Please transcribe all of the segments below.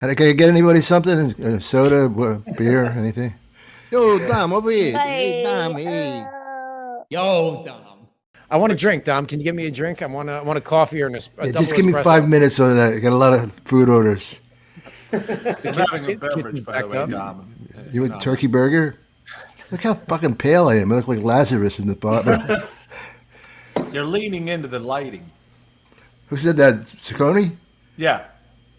Can I get anybody something? Soda, beer, anything? Yo, Dom, over here. Hey, Bye. Dom, hey. Yo, Dom. I want a drink, Dom. Can you give me a drink? I want a coffee or a double Just give me espresso. 5 minutes on that. I got a lot of food orders. I'm having a beverage, by the way, Dom. You want turkey burger? Look how fucking pale I am. I look like Lazarus in the bottom. You're leaning into the lighting. Who said that? Saccone? Yeah.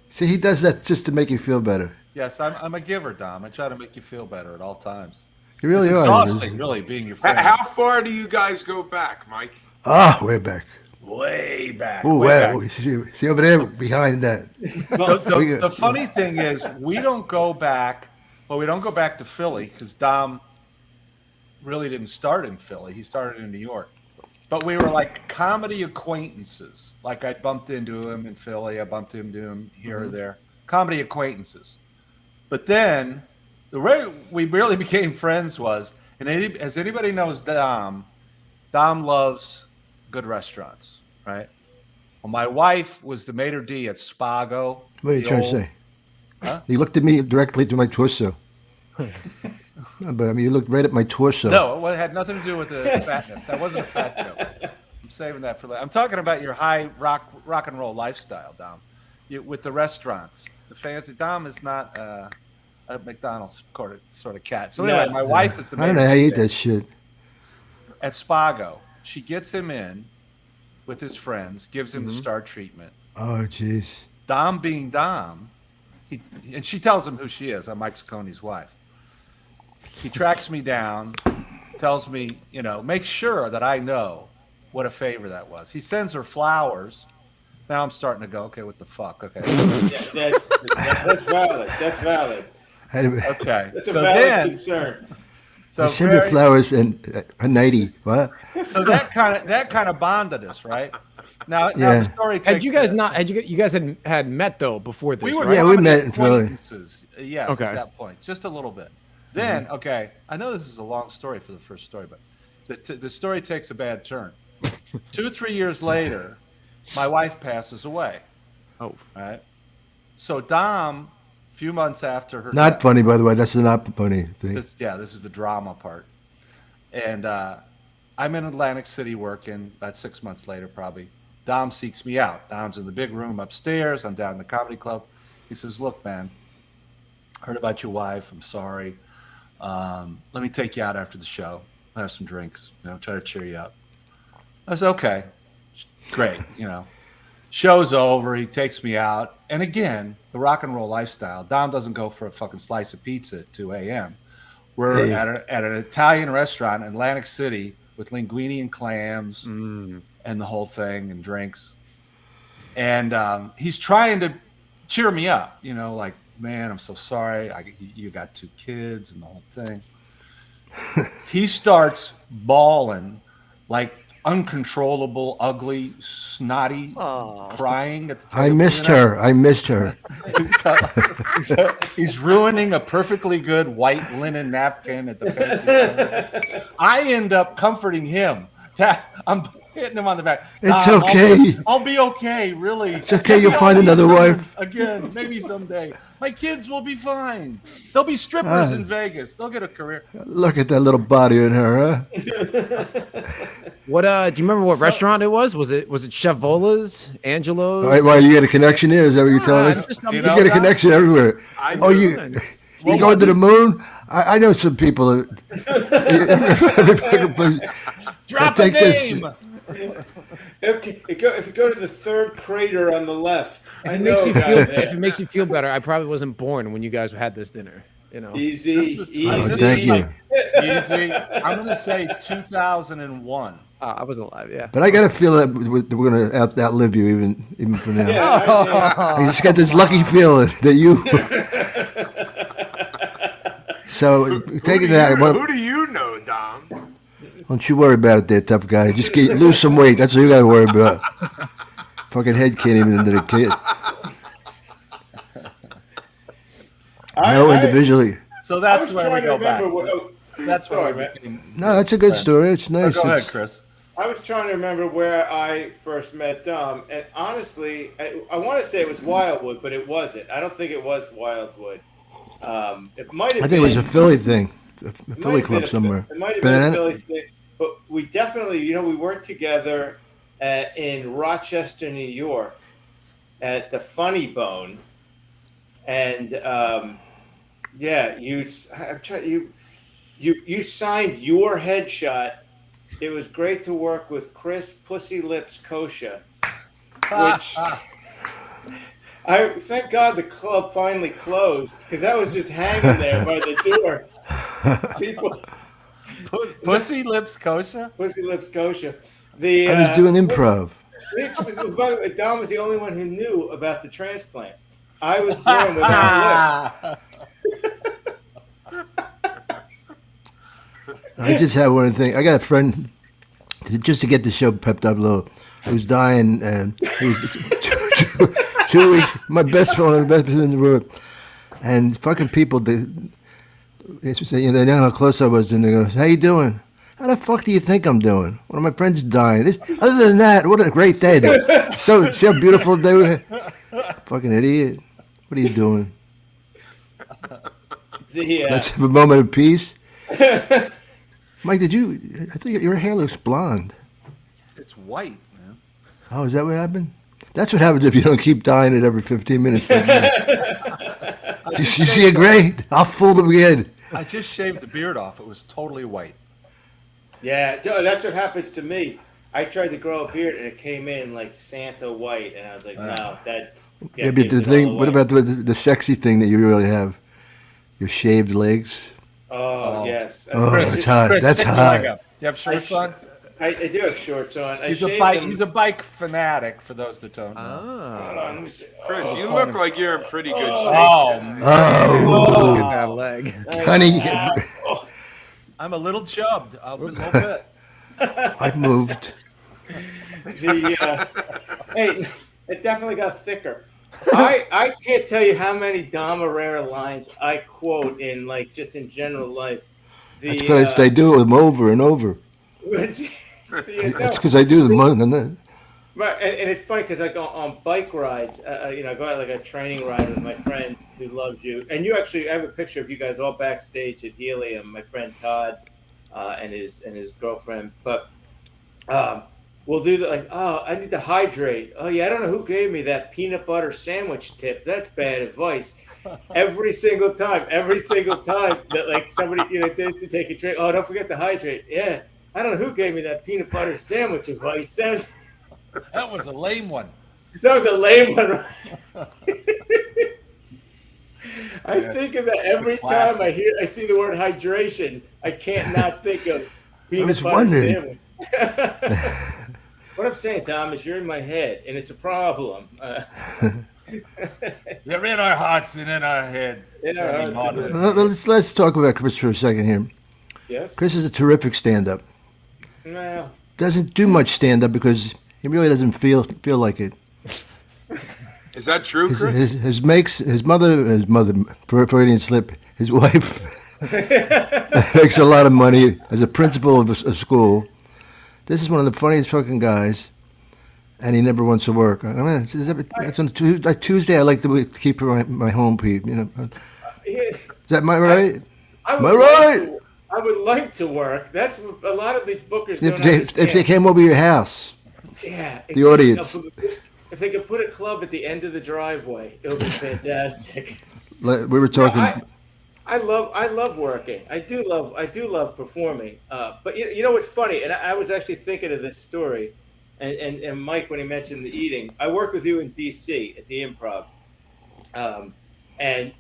See, he does that just to make you feel better. Yes, I'm a giver, Dom. I try to make you feel better at all times. You really It's are. exhausting, really, being your friend. How far do you guys go back, Mike? Way back. Way back. Ooh, way back. wow. See over there behind that. The funny thing is, we don't go back. Well, we don't go back to Philly because Dom really didn't start in Philly. He started in New York. But we were like comedy acquaintances. Like I bumped into him in Philly. I bumped into him here or there. Comedy acquaintances. But then the way we really became friends was, and as anybody knows Dom loves good restaurants, right? Well, my wife was the maitre d' at Spago. What are you trying to say? Huh? You looked at me directly to my torso. But I mean, you looked right at my torso. No, it had nothing to do with the fatness. That wasn't a fat joke. I'm saving that for later. I'm talking about your high rock and roll lifestyle, Dom. With the restaurants, the fancy. Dom is not a McDonald's sort of cat. So anyway, my wife is the. I don't know how you eat that shit. At Spago, she gets him in with his friends, gives him the star treatment. Oh, jeez. Dom being Dom, and she tells him who she is. I'm Mike Saccone's wife. He tracks me down, tells me, make sure that I know what a favor that was. He sends her flowers. Now I'm starting to go, okay, what the fuck? Okay. Yeah, that's valid. That's valid. Okay. That's a valid concern. So send her flowers and a nightie. What? So that kind of bonded us, right? Now the story takes. Had you guys you guys had met though before this? We were right? we met in Philly. Yes, okay. At that point, just a little bit. Then, okay, I know this is a long story for the first story, but the story takes a bad turn. 2 or 3 years later, my wife passes away. Oh, right. So Dom, a few months after her Not death, funny, by the way. That's the not funny thing. this is the drama part. And I'm in Atlantic City working. About 6 months later, probably. Dom seeks me out. Dom's in the big room upstairs. I'm down in the comedy club. He says, "Look, man, heard about your wife. I'm sorry. Let me take you out after the show. I'll have some drinks. Try to cheer you up." I said, "Okay, great." Show's over. He takes me out, and again, the rock and roll lifestyle. Dom doesn't go for a fucking slice of pizza at 2 a.m. We're at an Italian restaurant in Atlantic City with linguine and clams and the whole thing and drinks. And he's trying to cheer me up, like, "Man, I'm so sorry. You got 2 kids and the whole thing." He starts bawling like uncontrollable, ugly, snotty, crying at the table. I missed her. He's ruining a perfectly good white linen napkin at the fancy place. I end up comforting him. I'm hitting him on the back. It's okay. I'll be okay, really. It's okay. You'll find another wife. Again, maybe someday. My kids will be fine. They'll be strippers in Vegas. They'll get a career. Look at that little body in her, huh? What do you remember what restaurant it was? Was it Chef Vola's, Angelo's? All right, well, you got a connection here? Is that what you're telling us? He's got a connection everywhere. You going to the moon? I know some people. Drop a name. If you go to the third crater on the left, if it makes you feel better, I probably wasn't born when you guys had this dinner. Easy. Thank you. Easy. I'm going to say 2001. I wasn't alive, yeah. But I got to feel that we're going to outlive you even for now. Yeah, I just got this lucky feeling that you. So taking that. Who do you know, Dom? Don't you worry about it, there, tough guy. Just lose some weight. That's all you got to worry about. Fucking head can't even into the kid. Individually. So that's where we go back. That's where we No, that's a good story. It's nice. Go ahead, Chris. I was trying to remember where I first met Dom, and honestly, I want to say it was Wildwood, but it wasn't. I don't think it was Wildwood. It might have. I think it was a Philly thing, a Philly club somewhere. It might have been a Philly thing, but we definitely, we worked together in Rochester, New York, at the Funny Bone, and you signed your headshot. It was great to work with Chris Pussy Lips Kosher, which I thank God the club finally closed because that was just hanging there by the door. People, Pussy Lips Kosher. Pussy Lips Kosher. I was doing improv. By the way, Dom was the only one who knew about the transplant. I was born without lips. I just had one thing. I got a friend, just to get the show pepped up a little, who's dying, and he was 2 weeks. My best friend, the best person in the world, and fucking people. They know how close I was, and they go, "How you doing? How the fuck do you think I'm doing? One of my friends dying. Other than that, what a great day! So see how beautiful they were. Fucking idiot. What are you doing? Let's have a moment of peace." Mike, I think your hair looks blonde. It's white, man. Oh, is that what happened? That's what happens if you don't keep dyeing it every 15 minutes. You see it great? I'll fool them again. I just shaved the beard off. It was totally white. Yeah, that's what happens to me. I tried to grow a beard and it came in like Santa white, and I was like, no, that's... Yeah, but the thing, what about the sexy thing that you really have? Your shaved legs? Oh, yes. Chris, it's hot. Chris, that's hot. You have shorts on? I do have shorts on. He's a bike fanatic, for those that don't know. Hold on, let me see. Chris, you look like you're in pretty good shape. Oh, Look at that leg. Honey. I'm a little chubbed. A little bit. I've moved. Hey, it definitely got thicker. I can't tell you how many Dom Irrera lines I quote in just in general life. That's because they do them over and over. It's because I do them more than that. Right, and it's funny because I go on bike rides. I go out a training ride with my friend who loves you, and you actually I have a picture of you guys all backstage at Helium. My friend Todd and his girlfriend, but we'll do I need to hydrate. Oh yeah, I don't know who gave me that peanut butter sandwich tip. That's bad advice. Every single time that somebody dares to take a drink. Oh, don't forget to hydrate. Yeah, I don't know who gave me that peanut butter sandwich advice. That was a lame one. That was a lame one. I think of that every time I see the word hydration. I can't not think of peanut butter sandwich. What I'm saying, Tom, is you're in my head, and it's a problem. You're in our hearts and in our head. Let's talk about Chris for a second here. Yes. Chris is a terrific stand-up. No. Doesn't do much stand-up because he really doesn't feel like it. Is that true, Chris? His mother, Freudian slip, his wife makes a lot of money as a principal of a school. This is one of the funniest fucking guys, and he never wants to work. That's on Tuesday. I like to keep my home peep. Is that my right? Am I right? I would like to work. That's what a lot of these bookers don't understand. If they came over your house. Yeah. The audience. If they could put a club at the end of the driveway, it would be fantastic. We were talking. I love working. I do love performing. But you know what's funny? And I was actually thinking of this story. And Mike, when he mentioned the eating, I worked with you in D.C. at the Improv. And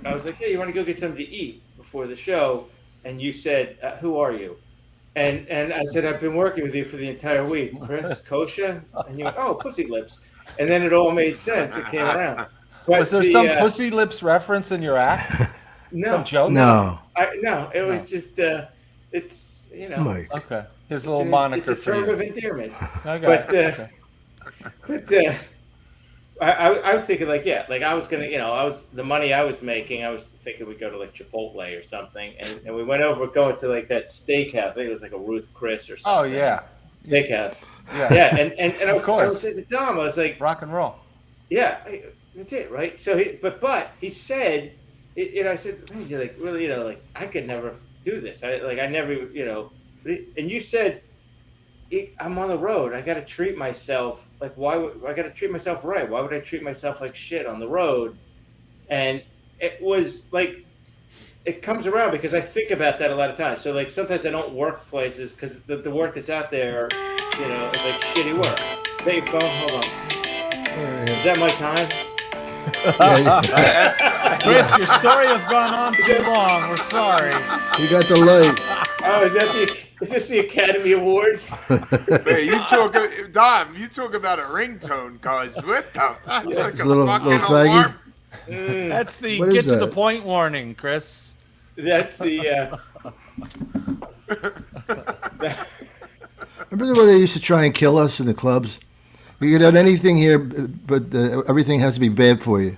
I was like, hey, you want to go get something to eat before the show? And you said, who are you? And I said, I've been working with you for the entire week. Chris Kosher? And you went, oh, Pussy Lips. And then it all made sense. It came around. But was there some Pussy Lips reference in your act? No. Some joke? No. No, it was just, it's, Mike. Okay. His little moniker it's a for term you. of endearment. Okay. I was thinking I was going to, the money I was making, I was thinking we'd go to Chipotle or something. And we went over going to that steakhouse. I think it was a Ruth Chris or something. Oh, yeah. Steakhouse. Yeah. And I was, Of course. I was saying to Dom, I was like, Rock and roll. yeah, that's it, right? So but he said, I said, man, you're like really, like I could never do this. I never, and you said, I'm on the road. I got to treat myself. Like, why would I got to treat myself right? Why would I treat myself like shit on the road? And it was like, it comes around because I think about that a lot of times. So like sometimes I don't work places because the work that's out there, is like shitty work. Is that your phone? Hold on. Is that my time? Chris, your story has gone on too long. We're sorry. You got the light. Oh, is this the Academy Awards? Man, Dom, you talk about a ringtone, cuz. What the? That's like It's a a little fucking faggy. alarm. That's the What is get to the that? point warning, Chris. That's the. Remember when they used to try and kill us in the clubs? You could have anything here, but everything has to be bad for you.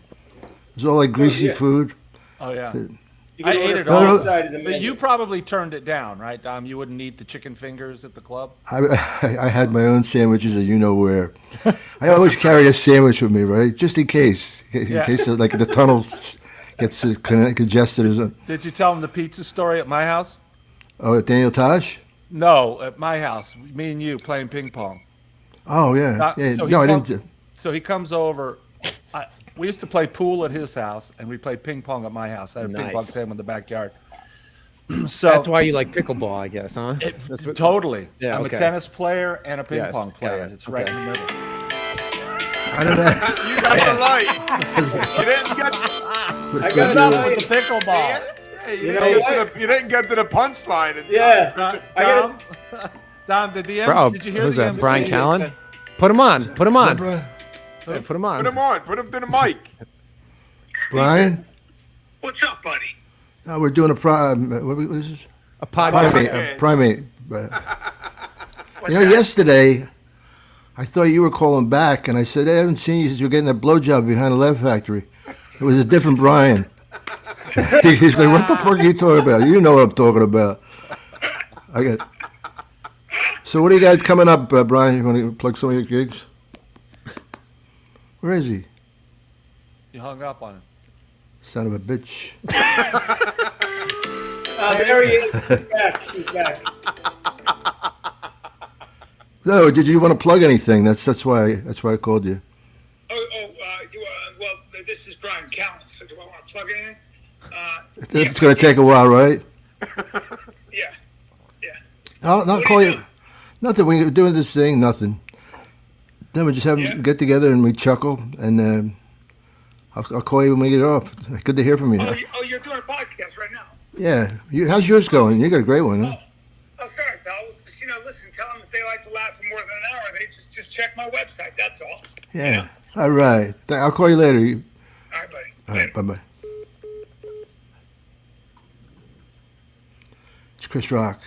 It's all like greasy yeah. food. Oh yeah. You I can ate order it from all. the side of the But menu. you probably turned it down, right, Dom? You wouldn't eat the chicken fingers at the club? I had my own sandwiches that you know where. I always carry a sandwich with me, right? Just in case. In Yeah. case like the tunnels gets congested or something. Did you tell him the pizza story at my house? Oh, at Daniel Tosh? No, at my house. Me and you playing ping pong. Oh, yeah. Yeah. So he No, I comes- didn't. So he comes over. We used to play pool at his house, and we played ping pong at my house. I had a ping pong Nice. table in the backyard. So That's why you like pickleball, I guess, huh? That's what- totally. Yeah, I'm okay. a tennis player and a ping Yes, pong player. got it. It's right Okay. in the middle. I don't know. You got the light. You didn't get. I Good got enough it. with the pickleball. Hey, You know you didn't get to the punchline. in time. Yeah. I got Dom, did the Bro, did you hear who's the that? MC Brian that Callen? said- Put him on. Put him on. Brian? Yeah, put him Put him on. on. Put him to the mic. Brian? What's up, buddy? No, we're doing a what is this? A podcast. Primate. Primate. Yesterday, I thought you were calling back, and I said, I haven't seen you since you were getting a blowjob behind the Lev Factory. It was a different Brian. He's like, what the fuck are you talking about? You know what I'm talking about. I got. So what do you got coming up, Brian? You want to plug some of your gigs? Where is he? You hung up on him. Son of a bitch. there he is. He's back. He's back. No, did you want to plug anything? That's why I called you. Well, this is Bryan Callen. So do I want to plug in? It's going to take a while, right? Yeah. I'll What call do you you. do? Nothing. We're doing this thing. Nothing. Then we just have Yeah. get together and we chuckle, and I'll call you when we get off. Good to hear from you. You're doing a podcast right now. Yeah. How's yours going? You got a great one, huh? Oh, sorry, pal. Listen, tell them if they like to laugh for more than an hour, they just check my website. That's all. Yeah. All right. I'll call you later. All right, buddy. All right. Bye bye. It's Chris Rock.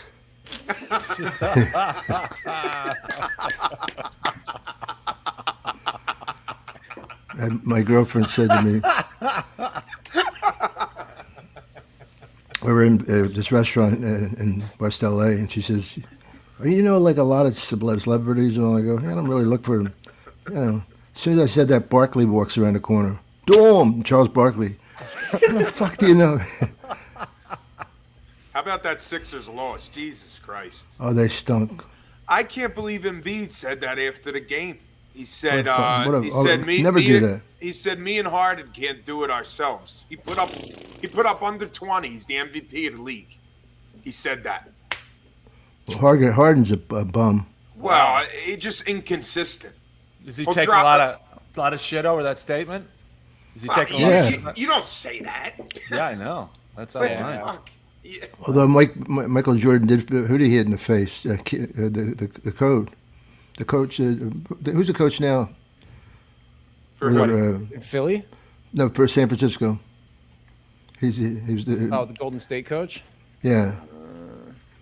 And my girlfriend said to me, we were in this restaurant in West LA, and she says, like a lot of celebrities, and all. I go, I don't really look for them. As soon as I said that, Barkley walks around the corner. Dom! Charles Barkley. What the fuck do you know? How about that Sixers loss? Jesus Christ. Oh, they stunk. I can't believe Embiid said that after the game. He said, What a- he oh, said, never do that. He said, me and Harden can't do it ourselves. He put up under 20. He's the MVP of the league. He said that. Well, Harden's a bum. Well, it's just inconsistent. Is he Well, taking drop a lot of shit over that statement? Is he taking You- a lot Yeah. of shit? you don't say that. Yeah, I know. That's What out the line. fuck? Yeah. Although Michael Jordan did, who did he hit in the face? The coach. Who's the coach now? For what? In Philly? No, for San Francisco. He was the Oh, the Golden State coach? yeah.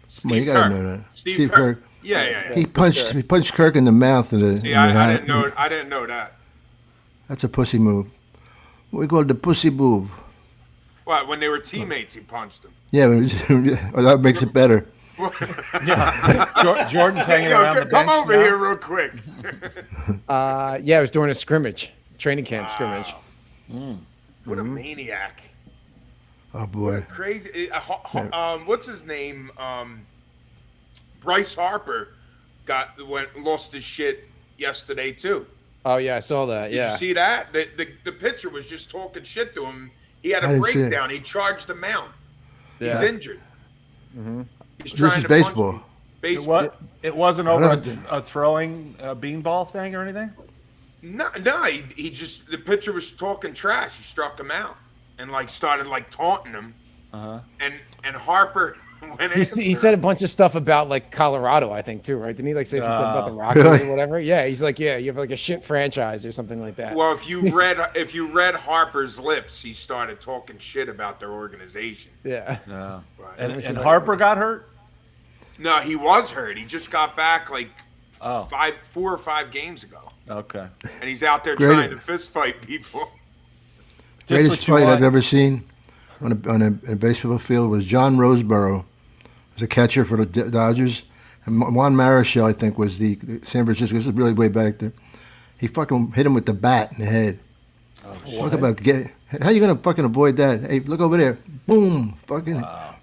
Steve Well, you gotta Kerr. know that. Steve Kerr. Yeah. He punched Kirk in the mouth. Yeah, I didn't know. I didn't know that. That's a pussy move. We call it the pussy move. What? When they were teammates, he punched him. Yeah, well, that makes it better. Yeah. Jordan's hanging around the come bench over now. here real quick. Yeah, it was during a scrimmage, training camp scrimmage. What a maniac. Oh boy. Crazy. What's his name? Bryce Harper lost his shit yesterday too. Oh yeah, I saw that. Did Yeah. you see that? The pitcher was just talking shit to him. He had I a didn't see it. breakdown. He charged the mound. Yeah. He's injured. He's This trying is to baseball. punch baseball. It wasn't over a throwing beanball thing or anything? No. The pitcher was talking trash. He struck him out and started taunting him. And Harper went. He said a bunch of stuff about Colorado, I think too, right? Didn't he say some stuff about the Rockies Really? or whatever? Yeah, he's like, yeah, you have a shit franchise or something like that. Well, if you read Harper's lips, he started talking shit about their organization. Yeah. No. Right. And Harper got hurt? No, he was hurt. He just got back 4 or 5 games ago, Okay. and he's out there Great. trying to fist fight people. Greatest fight I've ever seen on a baseball field was John Roseboro, was a catcher for the Dodgers, and Juan Marichal, I think, was the San Francisco. This is really way back there. He fucking hit him with the bat in the head. Talk about how you gonna fucking avoid that? Hey, look over there! Boom! Fucking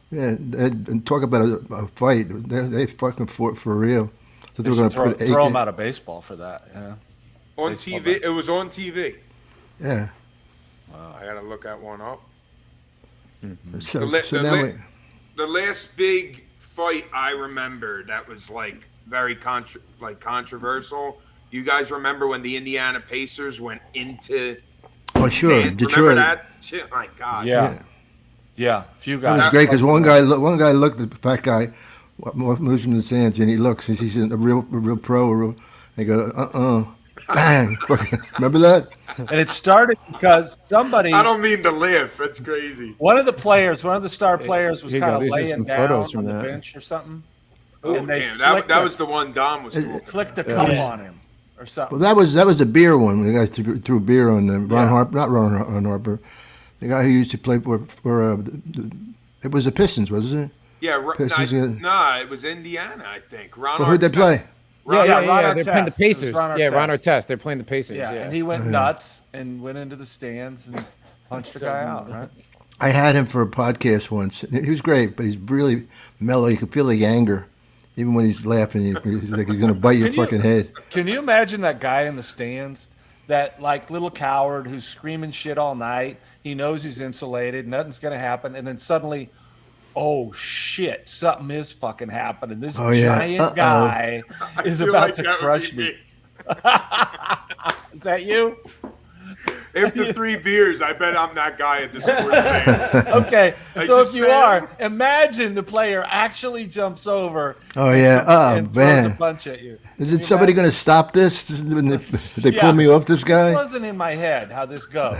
yeah! And talk about a fight. They fucking fought for real. So They were gonna should put throw him out of baseball for that. Yeah. On Baseball TV, bat. it was on TV. Yeah. I gotta look that one up. So, The so now we, The last big fight I remember that was very controversial. You guys remember when the Indiana Pacers went into? oh sure, Remember Detroit. that? Shit, my God. Yeah. Yeah. Few That guys. was great because one guy looked at the fat guy, moves from the stands, and he looks. He's a real pro. They go, bang! Fucking- Remember that? And it started because somebody, I don't mean to laugh. That's crazy. one of the star players was Here you go. kind of These are laying some down photos from on the that. bench or something. Oh, And they damn, flicked that a- was the one Dom was talking. Flicked a cup on him or something. Well, that was the beer one. The guy threw beer on them. Ron Harper, not Ron Harper, the guy who used to play for it was the Pistons, wasn't it? Yeah, Pistons, it was Indiana, I think. Well, who'd they play? Yeah, Ron they're playing the Artest. It was Pacers. Ron Yeah, Ron Artest. Artest. They're playing the Pacers. Yeah, Yeah. and he went nuts and went into the stands and punched the guy out. Right? I had him for a podcast once. He was great, but he's really mellow. You could feel the anger, even when he's laughing. He's like he's gonna bite your fucking head. Can you imagine that guy in the stands, that little coward who's screaming shit all night? He knows he's insulated, nothing's gonna happen, and then suddenly, oh shit, something is fucking happening. This giant guy is feel about like to that would crush be me. Is that you? After 3 beers, I bet I'm that guy at the sports thing. Okay, I so just if you are, imagine the player actually jumps over Oh yeah. Oh and throws a man. punch at you. Is Can it you somebody imagine? gonna stop this? Did they Yeah. pull me off this guy? This wasn't in my head how this goes.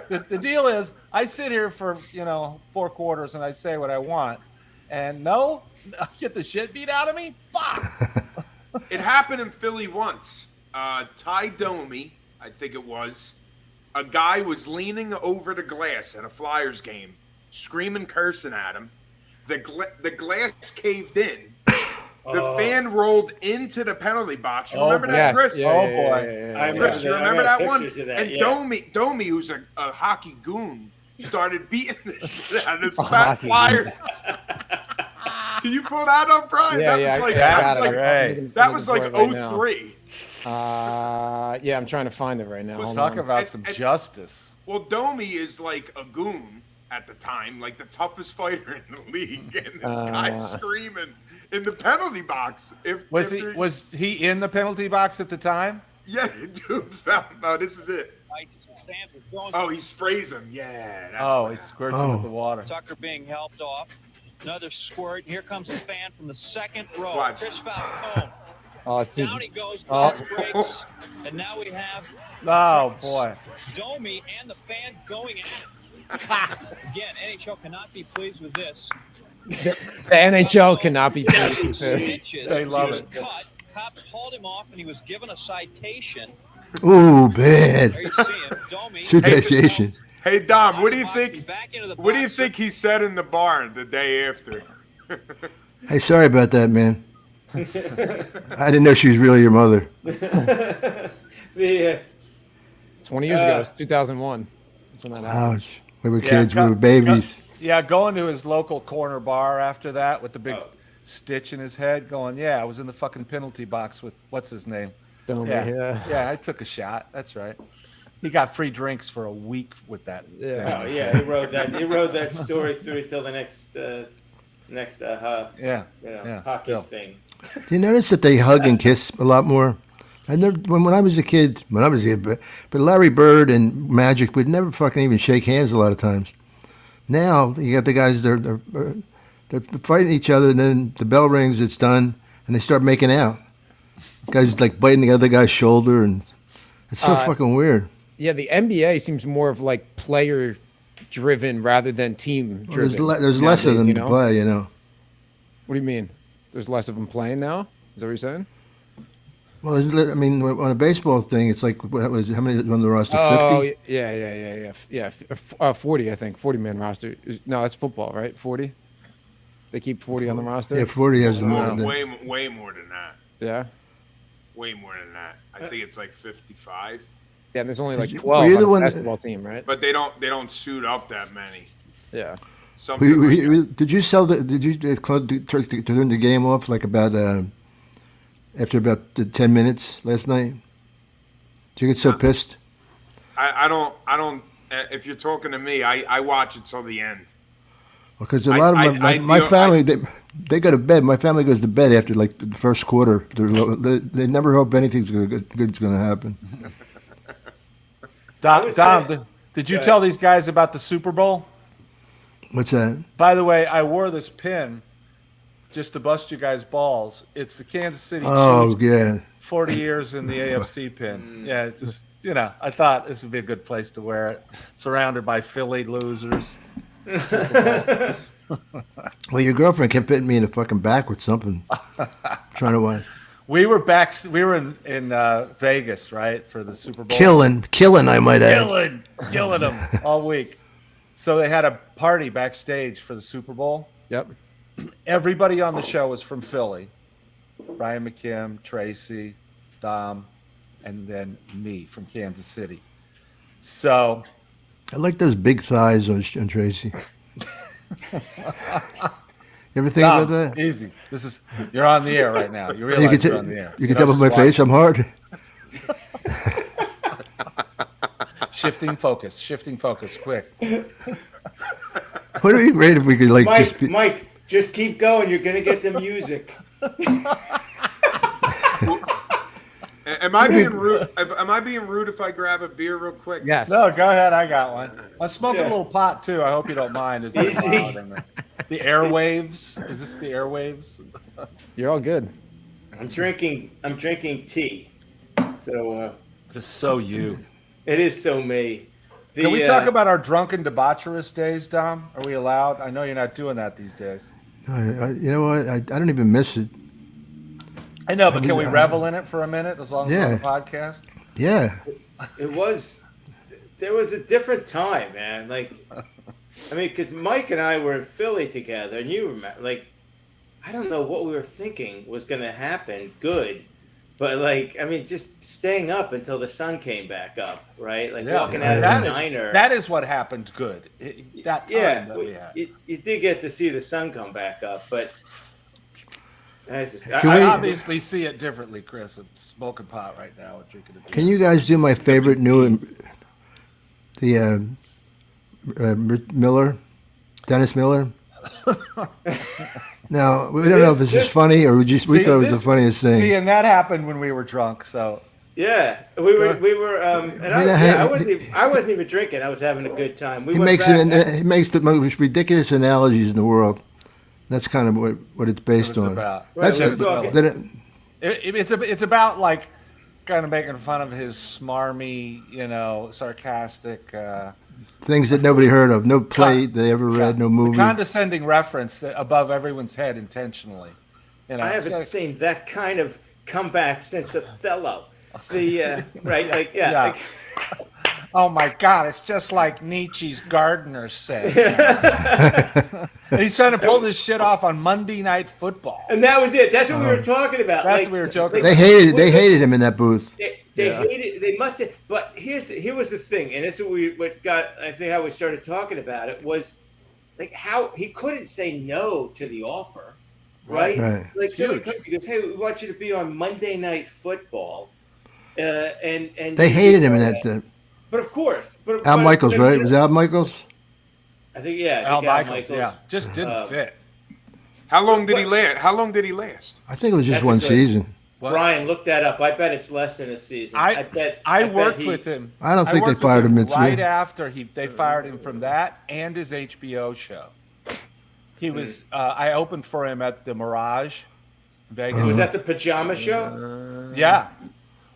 The deal is, I sit here for 4 quarters and I say what I want, and I get the shit beat out of me. Fuck. It happened in Philly once. Ty Domi, I think it was. A guy was leaning over the glass at a Flyers game, screaming, cursing at him. The glass caved in. The fan rolled into the penalty box. You remember that, Yes. Chris? Yeah, Oh, yeah, boy. yeah, yeah, I yeah. remember Chris, you that. I remember got that one? pictures of that, And yeah. Domi, who's a hockey goon, started beating the shit out of the Hockey Flyers. Can you pull that up, Brian? Yeah, that yeah, was like, I that got was it. like, Right. that was like I'm looking for it right 03. now. Yeah, I'm trying to find it right now. Hold Talk on. about some justice. Well, Domi is like a goon at the time, like the toughest fighter in the league, and this guy's screaming in the penalty box. Was he in the penalty box at the time? Yeah, dude. No, this is it. Oh, he sprays him. Yeah. That's Oh, what he happened. squirts him with the water. Tucker being helped off. Another squirt. Here comes the fan from the second row. Watch. Chris Coccia. Oh, it's Down he goes. Oh. Breaks. And now we have Oh boy. Domi and the fan going at it. Again, NHL cannot be pleased with this. The NHL cannot be pleased with this. Snitches. They love He was it. Cut. Cops hauled him off, and he was given a citation. Ooh, bad. There you see him. Domi. Citation. Hey, Dom, what do you think? Back into the What do you box. think he said in the bar the day after? Hey, sorry about that, man. I didn't know she was really your mother. The 20 years ago, it was 2001. That's when that happened. Ouch. We were kids. We were babies. Going to his local corner bar after that with the big stitch in his head, going, yeah, I was in the fucking penalty box with what's his name? Dom Irrera. Yeah, I took a shot. That's right. He got free drinks for a week with that. Yeah. Oh yeah, he rode that story through till the next hockey still. thing. Do you notice that they hug and kiss a lot more? I never when I was a kid, but Larry Bird and Magic would never fucking even shake hands a lot of times. Now you got the guys they're fighting each other, and then the bell rings, it's done, and they start making out. Guys like biting the other guy's shoulder, and it's so fucking weird. Yeah, the NBA seems more of like player driven rather than team driven. There's less of them to play, you know. What do you mean? There's less of them playing now? Is that what you're saying? Well, I mean, on a baseball thing, it's like what was it, how many on the roster? 50? Oh, yeah. 40, I think. 40-man roster. No, that's football, right? 40. They keep 40 on the roster. Yeah, 40 has them. Way more than that. Yeah. Way more than that. I think it's like 55. Yeah, there's only like 12 Were you on the the one basketball team, right? But they don't suit up that many. Yeah. Did you sell Did you turn the game off like about after about 10 minutes last night? Did you get so pissed? I don't. If you're talking to me, I watch it till the end. Because a lot of my family, they go to bed. My family goes to bed after like the first quarter. They never hope anything's good's going to happen. Dom, did you tell these guys about the Super Bowl? What's that? By the way, I wore this pin just to bust you guys' balls. It's the Kansas City Chiefs. Yeah. 40 years in the AFC pin. Yeah, it's just, I thought this would be a good place to wear it. Surrounded by Philly losers. Well, your girlfriend kept hitting me in the fucking back with something. Trying to watch. We were in Vegas, right, for the Super Bowl. Killing, I might add. Killing them all week. So they had a party backstage for the Super Bowl. Yep. Everybody on the show was from Philly. Brian McKim, Tracy, Dom, and then me from Kansas City. So I like those big thighs on Tracy. You ever think Dom, about that? Easy. You're on the air right now. You realize you're on the air. You can tell by my face I'm hard. Shifting focus, quick. What would be great if we could Mike, just keep going. You're gonna get the music. Am I being rude? Am I being rude if I grab a beer real quick? Yes. No, go ahead. I got one. I'm smoking a little pot too. I hope you don't mind. Is that Easy. loud? The airwaves? Is this the airwaves? You're all good. I'm drinking tea. So It's so you. it is so me. Can we talk about our drunken debaucherous days, Dom? Are we allowed? I know you're not doing that these days. You know what? I don't even miss it. I know, but can we revel in it for a minute as long as we're on the podcast? Yeah. There was a different time, man. Like, I mean, because Mike and I were in Philly together, and you remember, like, I don't know what we were thinking was going to happen good, but, like, I mean, just staying up until the sun came back up, right? Like, walking out of the diner. That is what happened good. That time that we had. You did get to see the sun come back up, but I obviously see it differently, Chris. I'm smoking pot right now and drinking a beer. Can you guys do my favorite Miller, Dennis Miller? Now we don't know if this is funny or we thought it was the funniest thing. See, and that happened when we were drunk. So yeah, we were, and I wasn't even drinking. I was having a good time. He makes the most ridiculous analogies in the world. That's kind of what it's based on. It's about like kind of making fun of his smarmy, sarcastic things that nobody heard of, no play they ever read, no movie. Condescending reference that above everyone's head intentionally. I haven't seen that kind of comeback since Othello. The right, like Oh my God, it's just like Nietzsche's gardener said. And he's trying to pull this shit off on Monday Night Football. And that was it. That's what we were talking about. That's what we were joking They about. hated him in that booth. They hated. They must have. But here was the thing, and this is what got. I think how we started talking about it was like how he couldn't say no to the offer, right? Like somebody comes, he goes, "Hey, we want you to be on Monday Night Football," and they hated him in that. But of course, Al Michaels, right? Was it Al Michaels? I think yeah. Al Michaels, yeah, just didn't fit. How long did he last? How long did he last? I think it was just one season. What? Brian, look that up. I bet it's less than a season. I bet I worked with him. I don't think they fired him right after they fired him from that and his HBO show. He was. I opened for him at the Mirage, Vegas. Was that the pajama show? Yeah,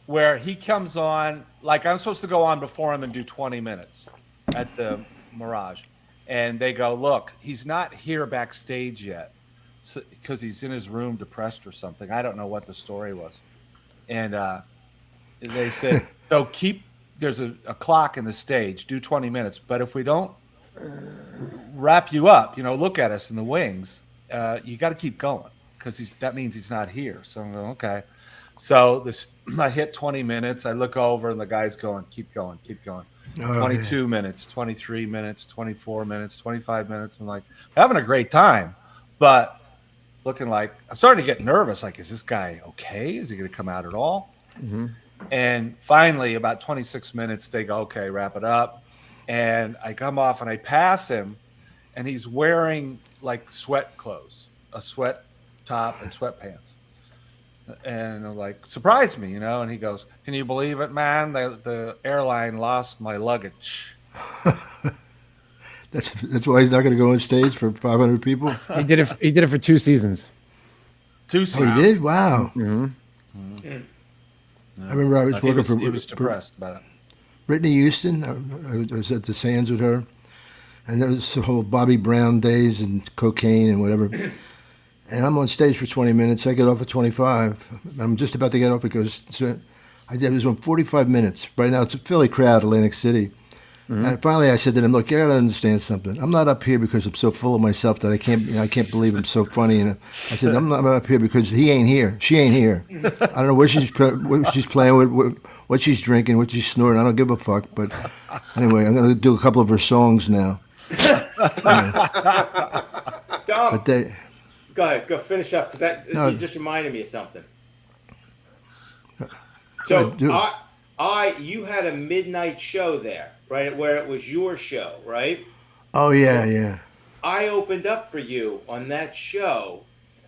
where he comes on. Like I'm supposed to go on before him and do 20 minutes at the Mirage, and they go, "Look, he's not here backstage yet." Because he's in his room depressed or something. I don't know what the story was. And they said, so there's a clock in the stage, do 20 minutes. But if we don't wrap you up, look at us in the wings, you got to keep going because that means he's not here. So I'm going, okay. So I hit 20 minutes. I look over and the guy's going, keep going, keep going. 22 minutes, 23 minutes, 24 minutes, 25 minutes. I'm like, having a great time. But looking like I'm starting to get nervous. Like, is this guy okay? Is he going to come out at all? Mm-hmm. And finally, about 26 minutes, they go, okay, wrap it up. And I come off and I pass him, and he's wearing like sweat clothes, a sweat top and sweatpants. And I'm like, surprised me, And he goes, can you believe it, man? The airline lost my luggage. That's why he's not going to go on stage for 500 people. He did it for 2 seasons. 2 seasons. Oh, he did? Wow. Mm-hmm. I remember I was working for. He was depressed about it. Whitney Houston. I was at the Sands with her, and there was the whole Bobby Brown days and cocaine and whatever. And I'm on stage for 20 minutes. I get off at 25. I'm just about to get off because it was on 45 minutes. Right now it's a Philly crowd, Atlantic City. Mm-hmm. And finally, I said to him, "Look, you gotta understand something. I'm not up here because I'm so full of myself that I can't believe I'm so funny." And I said, "I'm not up here because he ain't here. She ain't here. I don't know what she's playing with, what she's drinking, what she's snorting. I don't give a fuck. But anyway, I'm gonna do a couple of her songs now." Dom, go ahead, go finish up because you just reminded me of something. So you had a midnight show there. Right, where it was your show, right? Oh, yeah. I opened up for you on that show.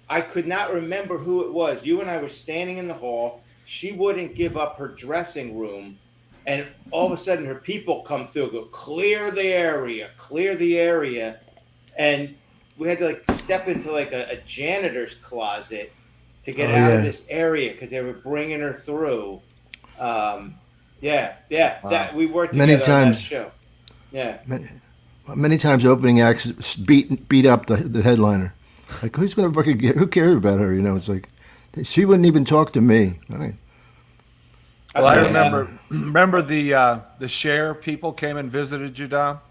I could not remember who it was. You and I were standing in the hall. She wouldn't give up her dressing room. And all of a sudden, her people come through, go, clear the area. And we had to step into a janitor's closet to get out of this area because they were bringing her through. Yeah. Wow. That we worked together on that show. Yeah. Many times opening acts beat up the headliner. Like, who's going to fucking who cares about her? It's like she wouldn't even talk to me. I remember the Cher people came and visited you, Dom.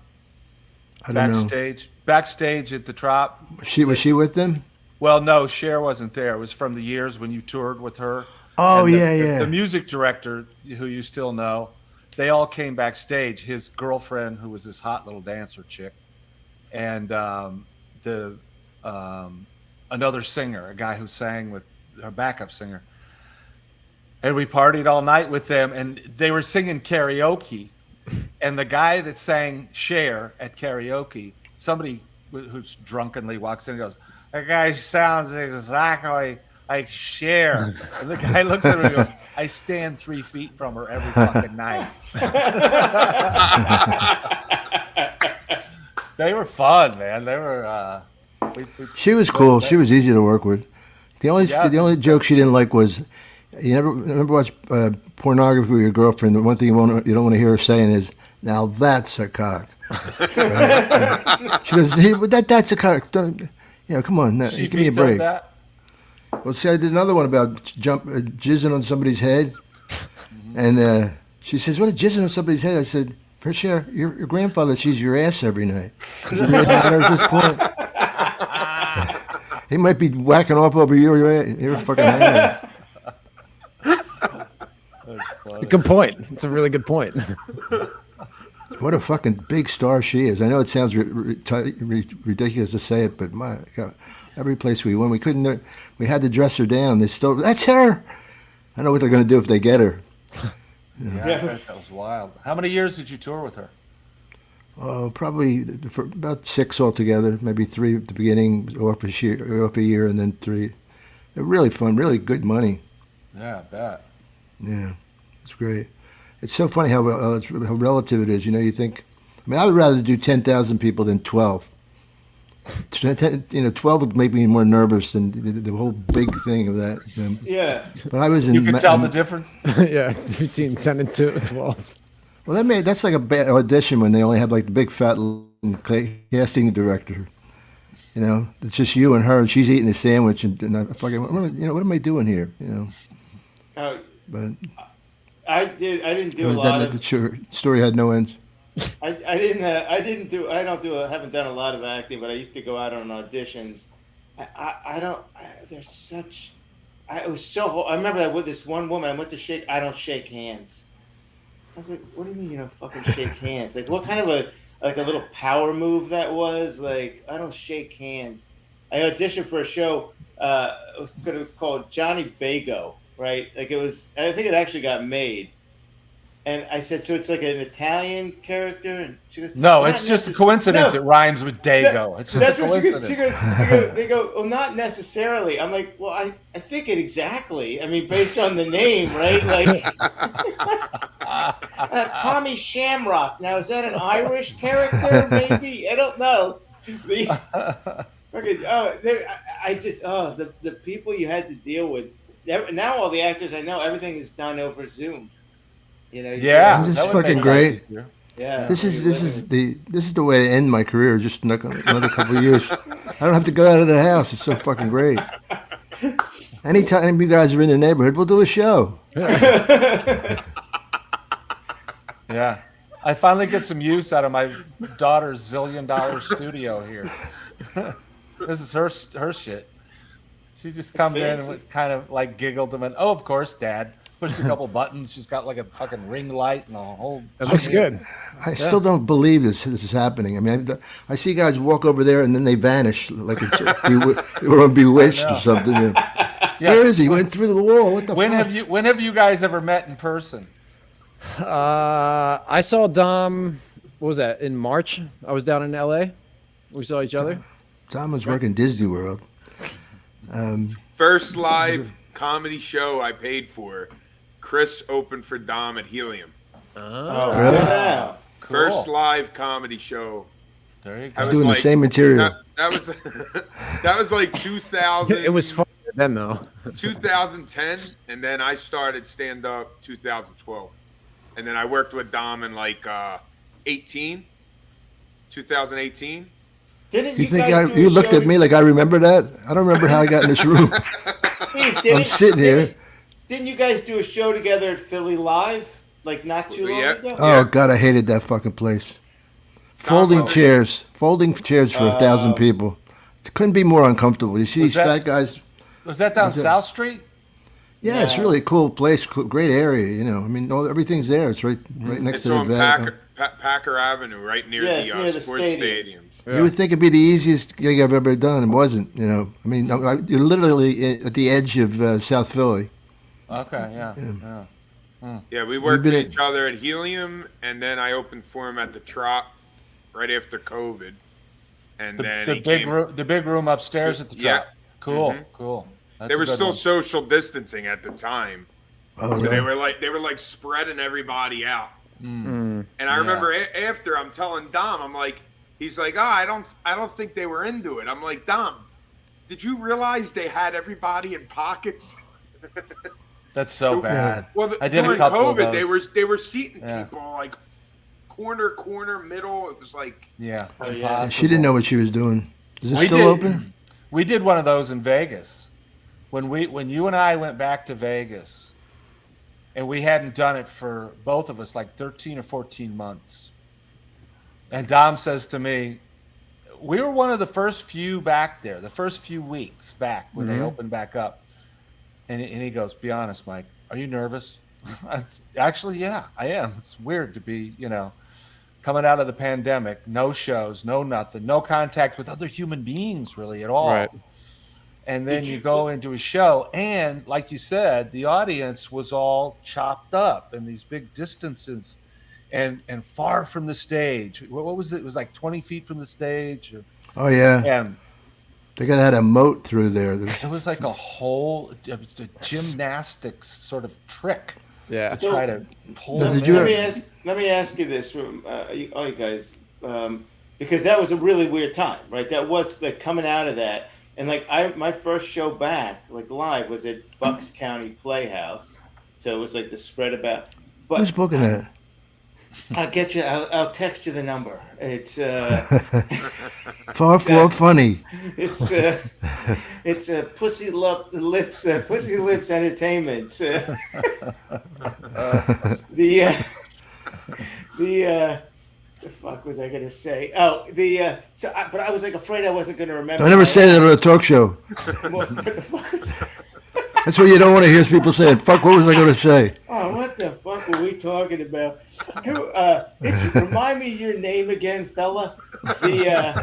I don't know. Backstage at the Trop. Was she with them? Well, no, Cher wasn't there. It was from the years when you toured with her. Oh, The music director, who you still know, they all came backstage. His girlfriend, who was this hot little dancer chick, and another singer, a guy who sang with her backup singer. And we partied all night with them, and they were singing karaoke. And the guy that sang Cher at karaoke, somebody who's drunkenly walks in and goes, "That guy sounds exactly like Cher." And the guy looks at her and goes, "I stand 3 feet from her every fucking night." They were fun, man. They were. She was cool. She was easy to work with. The only joke she didn't like was, you never watch pornography with your girlfriend. The one thing you don't want to hear her saying is, "Now that's a cock." Right? She goes, "Hey, that's a cock. Come on, give me a break." That? Well, see, I did another one about jizzing on somebody's head, and she says, "What, jizzing on somebody's head?" I said, For sure, your grandfather sees your ass every night. Does it really matter at this point? He might be whacking off over your fucking ass. It's a good point. It's a really good point. What a fucking big star she is. I know it sounds ridiculous to say it, but my God, every place we went, we had to dress her down. That's her. I know what they're going to do if they get her. Yeah, that was wild. How many years did you tour with her? Probably for about 6 altogether, maybe 3 at the beginning, off a year, and then 3. They're really fun, really good money. Yeah, I bet. Yeah, it's great. It's so funny how relative it is. You think, I would rather do 10,000 people than 12. 12 would make me more nervous than the whole big thing of that. Yeah. But I was in. You can tell the difference. Yeah, between 10 and 12. Well, that's like a bad audition when they only have like the big fat casting director. It's just you and her, and she's eating a sandwich, and I fucking, what am I doing here? But I didn't do a lot of. The story had no ends. I haven't done a lot of acting, but I used to go out on auditions. It was so. I remember that with this one woman, I went to shake. I don't shake hands. I was like, what do you mean you don't fucking shake hands? Like, what kind of a little power move that was? Like, I don't shake hands. I auditioned for a show. It was going to be called Johnny Bago, right? Like it was. I think it actually got made. And I said, so it's like an Italian character? And she goes, no, it's just a coincidence. No, it rhymes with Dago. It's just a coincidence. They go, well, not necessarily. I'm like, well, I think it exactly. I mean, based on the name, right? Like, Tommy Shamrock. Now, is that an Irish character? Maybe? I don't know. The people you had to deal with. Now all the actors I know, everything is done over Zoom. Yeah, this is fucking great. Yeah, this is the way to end my career. Just another couple of years. I don't have to go out of the house. It's so fucking great. Anytime you guys are in the neighborhood, we'll do a show. Yeah, I finally get some use out of my daughter's $1 zillion studio here. This is her shit. She just comes in and kind of like giggled and went, "Oh, of course, Dad." Pushed a couple buttons. She's got like a fucking ring light and a whole. It looks good. I still don't believe this is happening. I mean, I see guys walk over there and then they vanish like they were bewitched or something. Yeah. Where is he? Went through the wall. What the fuck? When have you guys ever met in person? I saw Dom. What was that? In March, I was down in LA. We saw each other. Dom was working Disney World. First live comedy show I paid for. Chris opened for Dom at Helium. Oh, really? Yeah. Cool. First live comedy show. There you go. He's doing the same material. That was like 2000. It was fun then though. 2010, and then I started stand up 2012, and then I worked with Dom in like 2018. Didn't you think you looked at me like I remember that? I don't remember how I got in this room. Steve, I'm sitting here. Didn't you guys do a show together at Philly Live, like not too long ago? Oh God, I hated that fucking place. Folding chairs for 1,000 people. It couldn't be more uncomfortable. You see these fat guys. Was that down South Street? Yeah, it's really a cool place, great area. I mean, everything's there. It's right next to the vet. Packer Avenue, right near the sports stadiums. Yeah. You would think it'd be the easiest gig I've ever done. It wasn't. I mean, you're literally at the edge of South Philly. Okay, yeah. Yeah, we worked with each other at Helium, and then I opened for him at the Trot right after COVID. And the big room upstairs at the Trot. Yeah. Cool. They were still social distancing at the time. Oh, so really? they were like spreading everybody out. And I remember after I'm telling Dom, I'm like, he's like, I don't think they were into it. I'm like, Dom, did you realize they had everybody in pockets? That's so bad. Well, I did during a couple COVID, of those. they were seating people like corner, middle. It was like impossible. She didn't know what she was doing. Is it still open? We did one of those in Vegas. When you and I went back to Vegas, and we hadn't done it for both of us like 13 or 14 months. And Dom says to me, we were one of the first few back there, the first few weeks back when they opened back up. And he goes, be honest, Mike, are you nervous? Actually, yeah, I am. It's weird to be, coming out of the pandemic, no shows, no nothing, no contact with other human beings really at all. Right. And then you go into a show, and like you said, the audience was all chopped up in these big distances and far from the stage. What was it? It was like 20 feet from the stage. Oh, yeah. And They got to have a moat through there. it was like a gymnastics sort of trick Yeah. to try to pull Now, them did you in. Let me ask you this, all you guys, because that was a really weird time, right? That was like coming out of that, and like my first show back, like live, was at Bucks County Playhouse, so it was like the spread about. But Who's booking that? I'll get you. I'll text you the number. It's Far from funny. it's Pussy Lips Entertainment. The fuck was I gonna say? Oh, but I was like afraid I wasn't gonna remember. I never say that on a talk show. What the fuck was That's what you don't want to hear people saying. Fuck, what was I going to say? Oh, what the fuck were we talking about? Remind me your name again, fella. I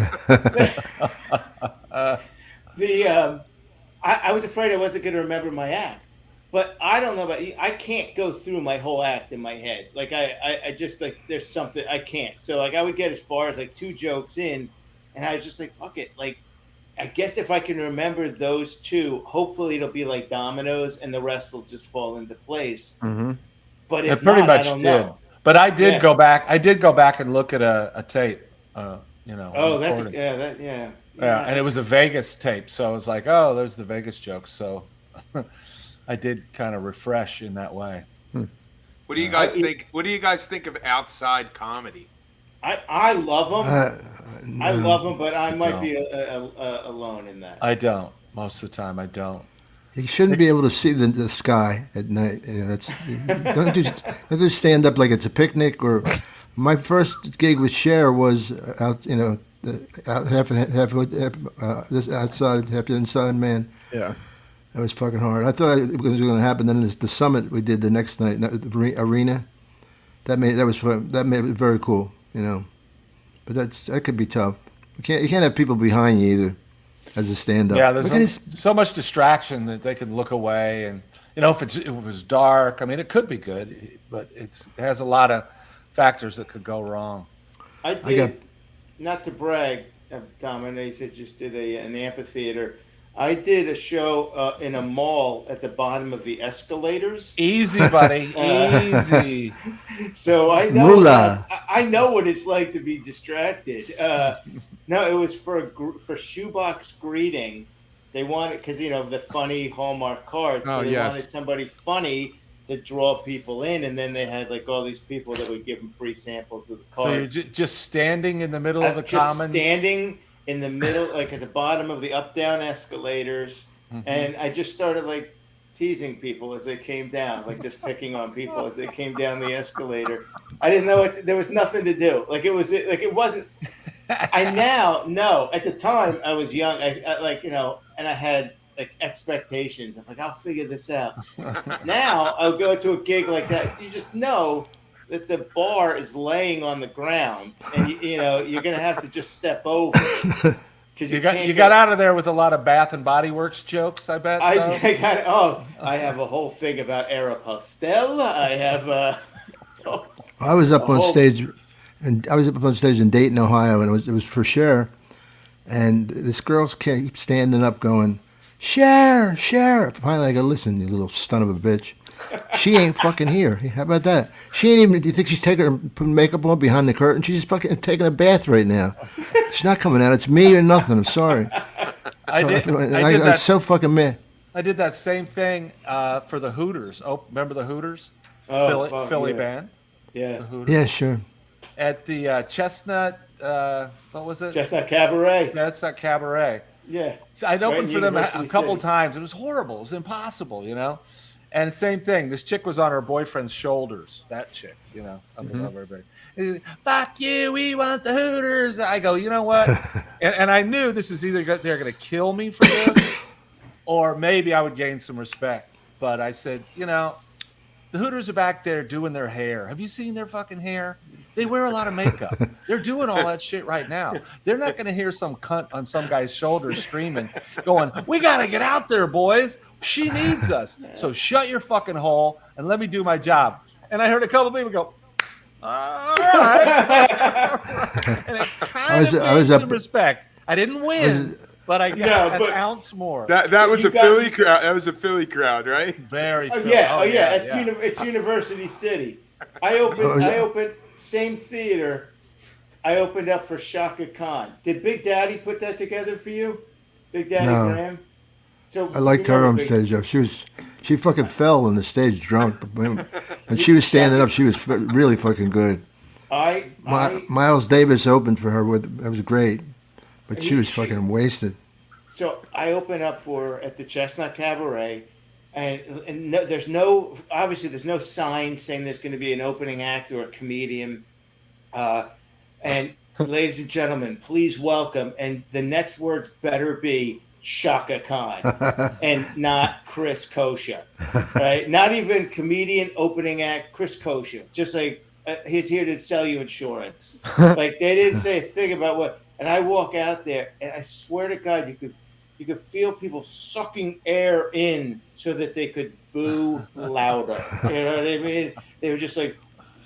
was afraid I wasn't going to remember my act, but I don't know about you. I can't go through my whole act in my head. Like I just like there's something I can't. So like I would get as far as like 2 jokes in, and I was just like fuck it. Like I guess if I can remember those 2, hopefully it'll be like dominoes, and the rest will just fall into place. Mm-hmm. But It if pretty not, much I don't did. know. But I did go back. I did go back and look at a tape. Oh, recording. yeah. Yeah, and it was a Vegas tape, so I was like, "Oh, there's the Vegas jokes." So I did kind of refresh in that way. What do you guys think? What do you guys think of outside comedy? I love them. I love them, but I might don't. be alone in that. I don't. Most of the time, I don't. You shouldn't be able to see the sky at night. Don't just stand up like it's a picnic. Or my first gig with Cher was out. Half this outside, half inside, man. Yeah. That was fucking hard. I thought it was going to happen. Then the summit we did the next night, the arena. That was fun. That made it very cool. But that could be tough. You can't have people behind you either, as a stand-up. Yeah, there's so much distraction that they can look away, and if it was dark, I mean, it could be good, but it has a lot of factors that could go wrong. I did, not to brag, Tom, I know you said just did an amphitheater. I did a show in a mall at the bottom of the escalators. Easy, buddy. Easy. So I know I know what it's like to be distracted. No, it was for Shoebox Greeting. They wanted, because the funny Hallmark cards. So they wanted somebody funny to draw people in, and then they had like all these people that would give them free samples of the cards. So you're just standing in the middle of the common. Standing in the middle, like at the bottom of the up-down escalators, and I just started like teasing people as they came down, like just picking on people as they came down the escalator. I didn't know there was nothing to do. It wasn't. I now know. At the time, I was young. I and I had like expectations. I'm like, I'll figure this out. Now I'll go to a gig like that. You just know that the bar is laying on the ground, and you're gonna have to just step over. You got out of there with a lot of Bath and Body Works jokes, I bet. I have a whole thing about Aeropostale. I have. I was up on stage, and I was up on stage in Dayton, Ohio, and it was for Cher, and this girl kept standing up, going, "Cher, Cher." Finally, I go, "Listen, you little son of a bitch. She ain't fucking here. How about that? She ain't even. Do you think she's putting makeup on behind the curtain? She's just fucking taking a bath right now. She's not coming out. It's me or nothing. I'm sorry." I'm so fucking mad. I did that same thing for the Hooters. Oh, remember the Hooters? Philly band. Yeah. Yeah, sure. At the Chestnut. What was it? Chestnut Cabaret. Chestnut Cabaret. Yeah. So I'd opened for them a University couple City. times. It was horrible. It was impossible, And same thing. This chick was on her boyfriend's shoulders. That chick, up above everybody. He's like, fuck you, we want the Hooters. I go, you know what? And I knew this was either they're going to kill me for this or maybe I would gain some respect. But I said, you know, the Hooters are back there doing their hair. Have you seen their fucking hair? They wear a lot of makeup. They're doing all that shit right now. They're not going to hear some cunt on some guy's shoulder screaming, going, we got to get out there, boys. She needs us. So shut your fucking hole and let me do my job. And I heard a couple of people go, all right. And it kind of gained some respect. I didn't win, but I got an ounce more. That was a Philly crowd. That was a Philly crowd, right? Very Philly. Yeah. It's University City. I opened same theater. I opened up for Chaka Khan. Did Big Daddy put that together for you? Big Daddy Graham? So I liked her on stage, though. She fucking fell on the stage drunk. When she was standing up, she was really fucking good. Miles Davis opened for her. That was great. But she was fucking wasted. So I opened up for her at the Chestnut Cabaret. And no, there's no sign saying there's going to be an opening act or a comedian. And ladies and gentlemen, please welcome. And the next words better be Chaka Khan and not Chris Kosher, right? Not even comedian opening act Chris Kosher. Just like he's here to sell you insurance. Like they didn't say a thing about what. And I walk out there, and I swear to God, you could feel people sucking air in so that they could boo louder. You know what I mean? They were just like,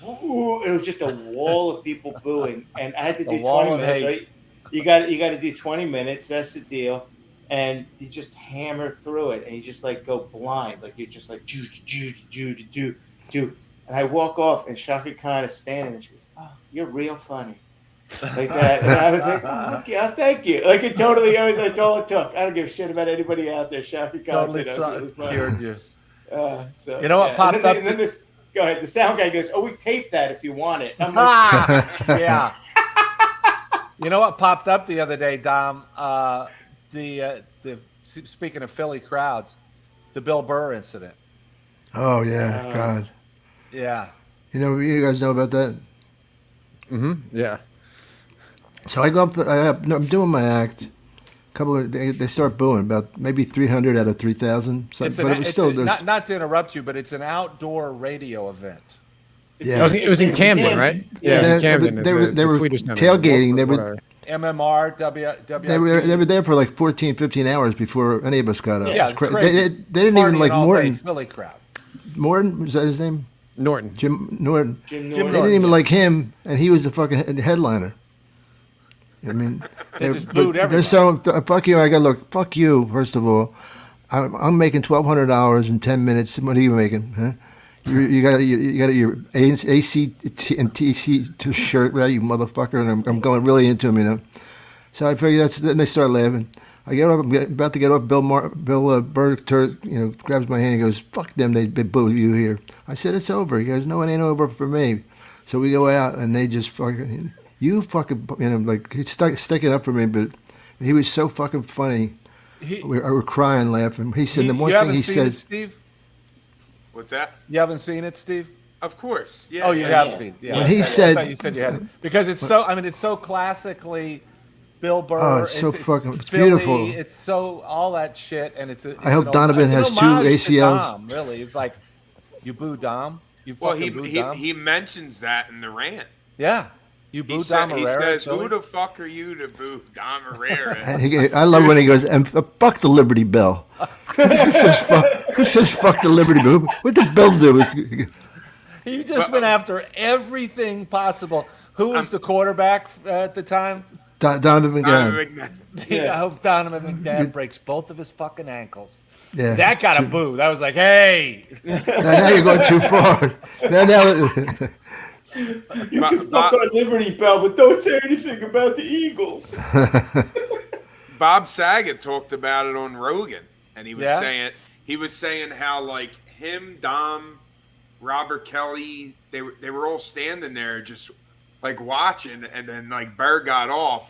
ooh, it was just a wall of people booing, and I had to do 20 minutes. Right? You got to do 20 minutes. That's the deal, and you just hammer through it, and you just like go blind, like you're just like do. And I walk off, and Chaka Khan is standing, and she goes, "Oh, you're real funny." Like that, and I was like, oh, yeah, thank you. Like it totally, that's all it took. I don't give a shit about anybody out there. Chaka Khan said that was really funny. Cured you. So you know what popped up? And then this, go ahead. The sound guy goes, "Oh, we taped that if you want it." I'm like, yeah. You know what popped up the other day, Dom? Speaking of Philly crowds, the Bill Burr incident. Oh yeah, God. Yeah. You guys know about that? Mm-hmm. Yeah. So I go up. I'm doing my act. They start booing about maybe 300 out of 3,000. But it was still not to interrupt you, but it's an outdoor radio event. Yeah, it was in Camden, right? Yeah, it was in Camden. They were tailgating. They were MMR, They were there for like 14, 15 hours before any of us got up. Yeah, they didn't even like Morton. Philly crowd. Morton, was that his name? Norton. Jim Norton. Jim They Norton. didn't even like him, and he was the fucking headliner. I mean, they just booed everybody. They're so fuck you. I got look. Fuck you. First of all, I'm making $1,200 in 10 minutes. What are you making? Huh? You got your AC and TC to shirt, right? You motherfucker. And I'm going really into him, So I figure then they start laughing. I get up. I'm about to get off. Bill Burr, grabs my hand and goes, "Fuck them. They boo you here." I said, "It's over." He goes, "No, it ain't over for me." So we go out and they just fucking. You fucking, like he's sticking up for me, but he was so fucking funny. We were crying, laughing. He said the one thing he said. It, Steve? What's that? You haven't seen it, Steve? Of course. Yeah. Oh, you have seen it. Yeah. When he said, I thought you said you had it because it's so. I mean, it's so classically Bill Burr. Oh, it's so fucking it's beautiful. It's so all that shit, and it's. I hope Donovan has 2 ACLs. Dom, really, it's like you boo Dom. You fucking boo Dom. He mentions that in the rant. Yeah. You boo Dom Irrera. He says, "Who the fuck are you to boo Dom Irrera?" I love when he goes, "And fuck the Liberty Bell." Who says fuck the Liberty Bell? What the Bell do? He just went after everything possible. Who was the quarterback at the time? Donovan McNabb. I hope Donovan McNabb breaks both of his fucking ankles. Yeah, that got a boo. That was like, hey. Now you're going too far. Now. You can suck on Liberty Bell, but don't say anything about the Eagles. Bob Saget talked about it on Rogan, and he was saying how like him, Dom, Robert Kelly, they were all standing there just like watching, and then like Burr got off,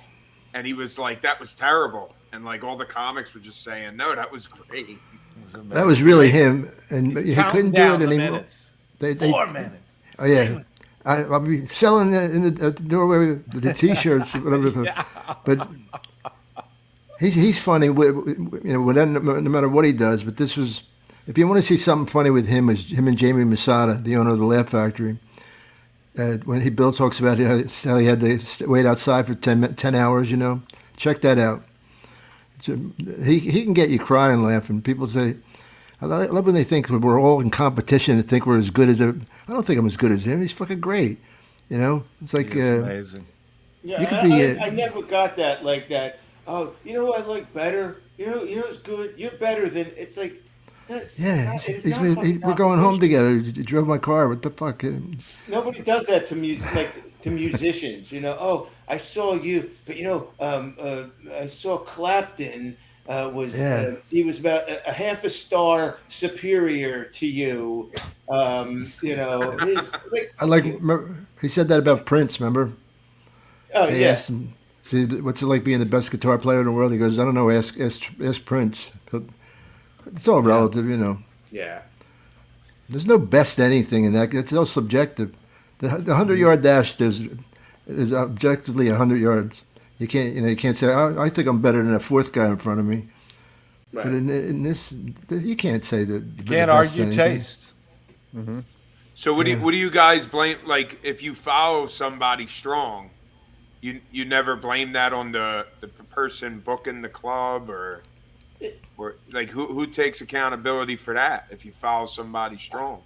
and he was like, "That was terrible," and like all the comics were just saying, "No, that was great." That was really him, and he couldn't do it anymore. Minutes. 4 minutes. Oh yeah. I'll be selling at the doorway the T-shirts, whatever. But he's funny. No matter what he does. But this was, if you want to see something funny with him, is him and Jamie Masada, the owner of the Laugh Factory. When Bill talks about how he had to wait outside for 10 hours, check that out. He can get you crying, laughing. People say, I love when they think we're all in competition and think we're as good as him. I don't think I'm as good as him. He's fucking great. It's like amazing. Yeah, you could be. I never got that like that. Oh, who I like better? Who's good? You're better than. It's like. Yeah, we're going home together. He drove my car. What the fuck? Nobody does that to musicians. Oh, I saw you, but I saw Clapton. He was about a half a star superior to you. He said that about Prince. Remember? Oh, they asked him, "See, what's it like being the best guitar player in the world?" He goes, "I don't know. Ask Prince." It's all relative, Yeah. There's no best anything in that. It's all subjective. The 100-yard dash is objectively 100 yards. You can't say, I think I'm better than a fourth guy in front of me. Right. But in this, you can't say that. You can't argue taste. Mm-hmm. So what do you guys blame? Like, if you follow somebody strong, you never blame that on the person booking the club, or like who takes accountability for that if you follow somody strong?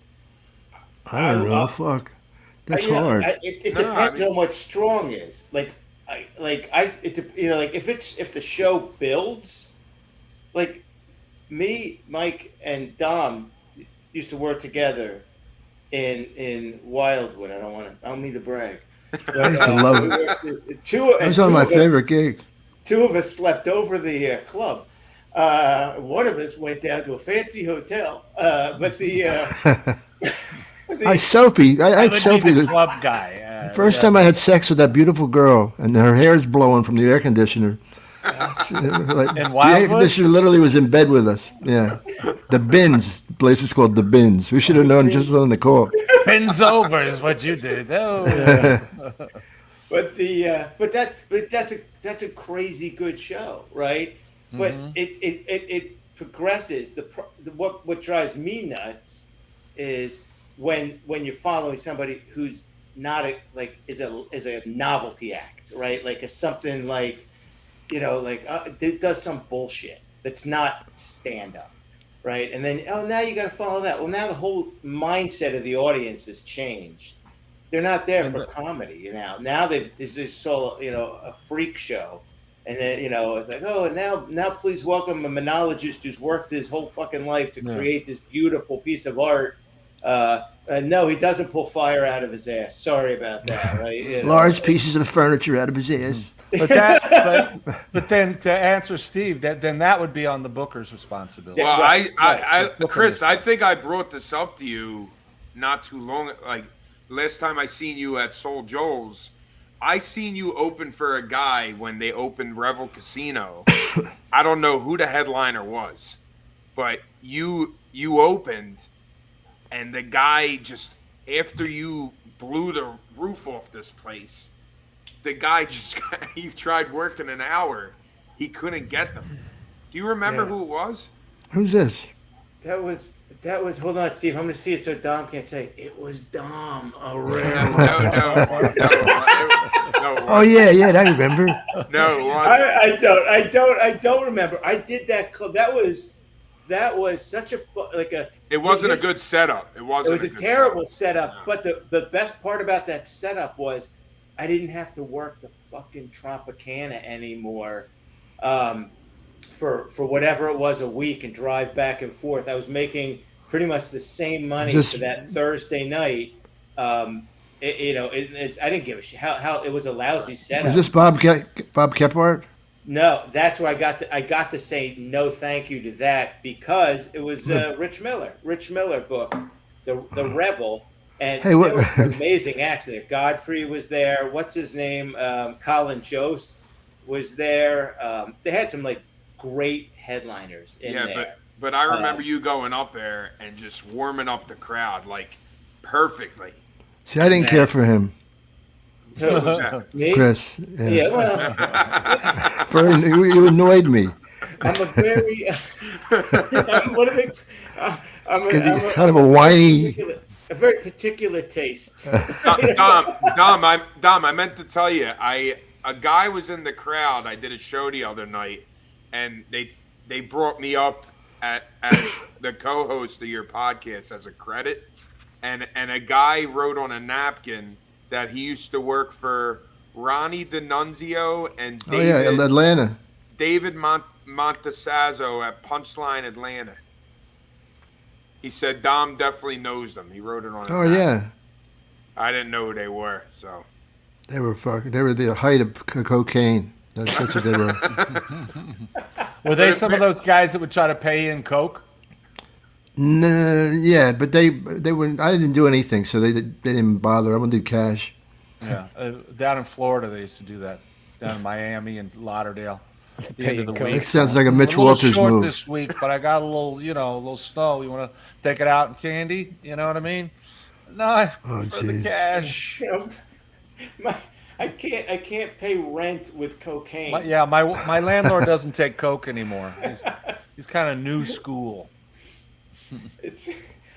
I don't know. Fuck, that's hard. It depends on what strong is. If the show builds, like me, Mike, and Dom used to work together in Wildwood. I don't mean to brag. But, I used to love it. That was one of my favorite gigs. Two of us slept over the club. One of us went down to a fancy hotel. But Soapy. I had Soapy, the club guy. First time I had sex with that beautiful girl, and her hair's blowing from the air conditioner. The air conditioner literally was in bed with us. Yeah, the Bins. The place is called the Bins. We should have known just on the call. Bins over is what you did. Oh, yeah. But that's a crazy good show, right? But it progresses. What drives me nuts is when you're following somebody who's not is a novelty act, right? Like something like it does some bullshit that's not stand up, right? And then now you got to follow that. Well, now the whole mindset of the audience has changed. They're not there for comedy, Now there's this a freak show. And then, it's like, now please welcome a monologist who's worked his whole fucking life to create this beautiful piece of art. No, he doesn't pull fire out of his ass. Sorry about that, right? Large pieces of furniture out of his ass. But then to answer Steve, then that would be on the booker's responsibility. Well, Chris, I think I brought this up to you not too long. Like last time I seen you at Soul Joel's, I seen you open for a guy when they opened Revel Casino. I don't know who the headliner was, but you opened, and the guy just after you blew the roof off this place, the guy he tried working an hour, he couldn't get them. Do you remember who it was? Who's this? That was. Hold on, Steve. I'm going to see it so Dom can't say it was Dom Irrera. No. Oh yeah, I remember. No, I don't remember. I did that club. That was such a It wasn't a good setup. It was a terrible setup. No. But the best part about that setup was I didn't have to work the fucking Tropicana anymore. For whatever it was a week and drive back and forth. I was making pretty much the same money for that Thursday night. I didn't give a shit how it was a lousy setup. Was this Bob Kephart? No, that's where I got to say no thank you to that because it was Rich Miller. Rich Miller booked the Revel, and there was some amazing acts there. Godfrey was there. What's his name? Colin Jost was there. They had some great headliners in there. But I remember you going up there and just warming up the crowd perfectly. See, I didn't care for him, Who was that? Me? Chris. Yeah, well, You annoyed me. I'm a very. What do they? I'm Kind of a whiny. a very particular taste. Dom, I meant to tell you, a guy was in the crowd. I did a show the other night, and they brought me up as the co-host of your podcast as a credit, and a guy wrote on a napkin that he used to work for Ronnie D'Annunzio and Atlanta. David Montesazzo at Punchline Atlanta. He said Dom definitely knows them. He wrote it on. Oh yeah. I didn't know who they were, so. They were the height of cocaine. That's what they were. Were they some of those guys that would try to pay in coke? No, yeah, but they were. I didn't do anything, so they didn't bother. I wanted cash. Yeah, down in Florida they used to do that. Down in Miami and Lauderdale. At the end of the week. That sounds like a Mitch little Walters short move. This week, but I got a little snow. You want to take it out in candy? You know what I mean? No, for the cash. I can't pay rent with cocaine. My landlord doesn't take coke anymore. He's kind of new school.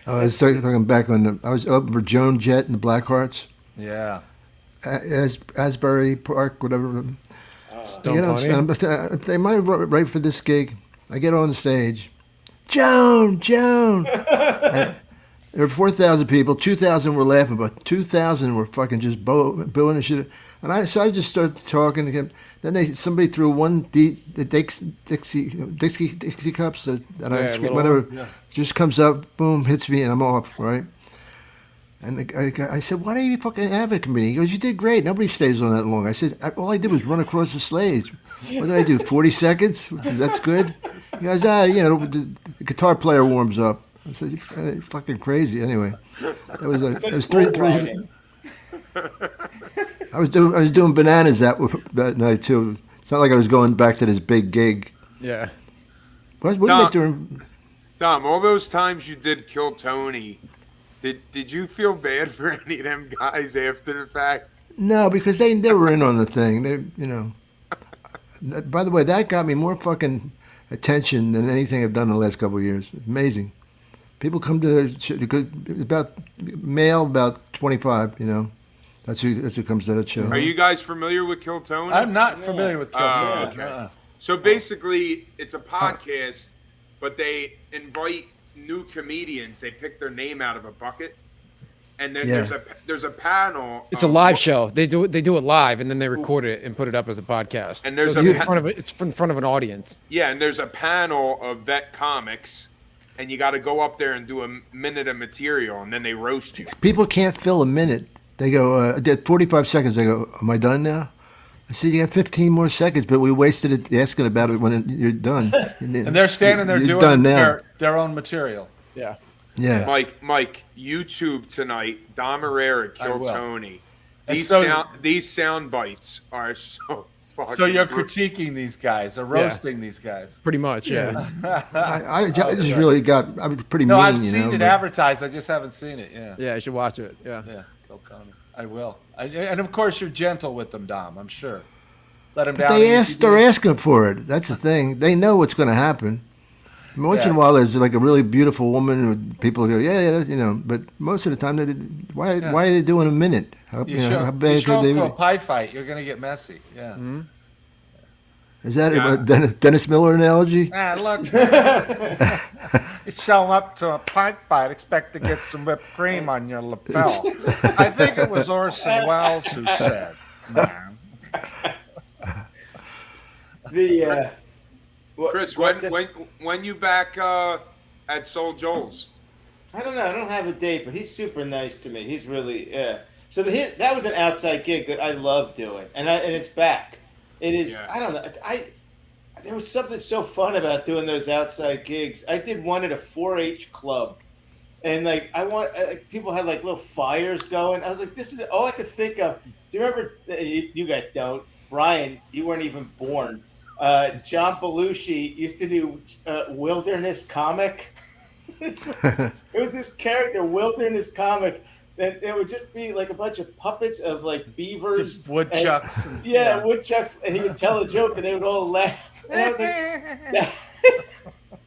I was talking back on I was open for Joan Jett and the Blackhearts. Yeah. Asbury Park, whatever. Stone Pony? They might have right for this gig. I get on the stage. Joan! There were 4,000 people. 2,000 were laughing, but 2,000 were fucking just booing and shit. And I just started talking to him. Then somebody threw one Dixie cups, and I screamed, whatever. Yeah. Just comes up, boom, hits me, and I'm off, right? And I said, why don't you fucking have a comedian? He goes, you did great. Nobody stays on that long. I said, all I did was run across the stage. What did I do, 40 seconds? That's good? He goes, the guitar player warms up. I said, you're fucking crazy. Anyway, that was three. I was doing bananas that night, too. It's not like I was going back to this big gig. Yeah. Dom, all those times you did Kill Tony, did you feel bad for any of them guys after the fact? No, because they were in on the thing. By the way, that got me more fucking attention than anything I've done in the last couple of years. Amazing. People come to about 25. That's who comes to that show. Are you guys familiar with Kill Tony? I'm not familiar with Kill Tony. Okay. So basically, it's a podcast, but they invite new comedians. They pick their name out of a bucket, and then there's a panel. It's a live show. They do it live, and then they record it and put it up as a podcast. And there's it's in front of an audience. Yeah, and there's a panel of vet comics, and you got to go up there and do a minute of material, and then they roast you. People can't fill a minute. They go, I did 45 seconds. I go, am I done now? I said, you got 15 more seconds, but we wasted it asking about it when you're done. And they're standing there doing their own material. Yeah. Yeah. Mike, YouTube tonight, Dom Irrera, Kill Tony. These sound bites are so fucking. So you're critiquing these guys or roasting these guys? Pretty much, yeah. I just really I was pretty mean. No, I've seen it advertised. I just haven't seen it. Yeah. Yeah, you should watch it. Yeah. Yeah. Tony. I will. And of course, you're gentle with them, Dom. I'm sure. Let them down. They're asking for it. That's the thing. They know what's going to happen. Once in a while, there's like a really beautiful woman. And people go, yeah. But most of the time, why are they doing a minute? How bad could they be? To a pie fight, you're going to get messy. Yeah. Mm-hmm. Is that a Dennis Miller analogy? Look. You show up to a pie fight, expect to get some whipped cream on your lapel. I think it was Orson Welles who said, Chris, when you back at Soul Joel's? I don't know. I don't have a date, but he's super nice to me. He's really So that was an outside gig that I love doing, and it's back. It is. Yeah. I don't know. There was something so fun about doing those outside gigs. I did one at a 4-H club, and people had like little fires going. I was like, this is all I could think of. Do you remember? You guys don't. Brian, you weren't even born. John Belushi used to do Wilderness Comic. It was this character, Wilderness Comic. and it would just be like a bunch of puppets of like beavers, Just woodchucks. and, woodchucks, and he would tell a joke, and they would all laugh. And I was like,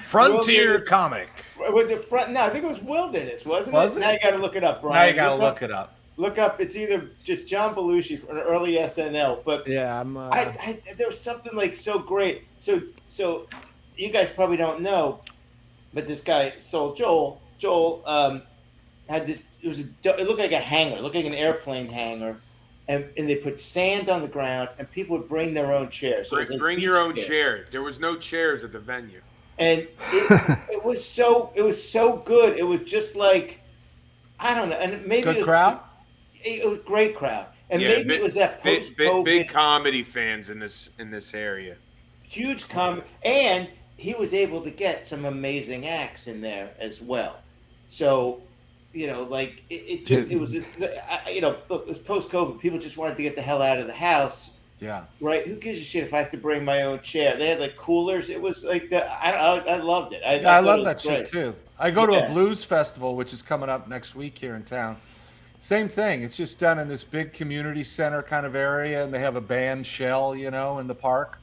Frontier Wilderness. comic. with the front. No, I think it was Wilderness, wasn't Was it? it? Now you got to look it up, Brian. Now you got to look it up. Look up. It's either just John Belushi for an early SNL, but Yeah, I'm. there was something like so great. So you guys probably don't know, but this guy sold Joel had this. It looked like a hangar, looked like an airplane hangar, and they put sand on the ground, and people would bring their own chairs. So it was like Bring your own beach chairs. chair. There was no chairs at the venue. And it was so good. It was just like, I don't know, and maybe Good it was, crowd? It was great crowd, and maybe it was that post-COVID big comedy fans in this area. huge comment, and he was able to get some amazing acts in there as well. So, like it was just, look, it was post-COVID. People just wanted to get the hell out of the house. Yeah. Right? Who gives a shit if I have to bring my own chair? They had like coolers. It was like I loved it. I I thought love it that was shit great. too. I go to a Yeah. blues festival, which is coming up next week here in town. Same thing. It's just done in this big community center kind of area, and they have a band shell, in the park.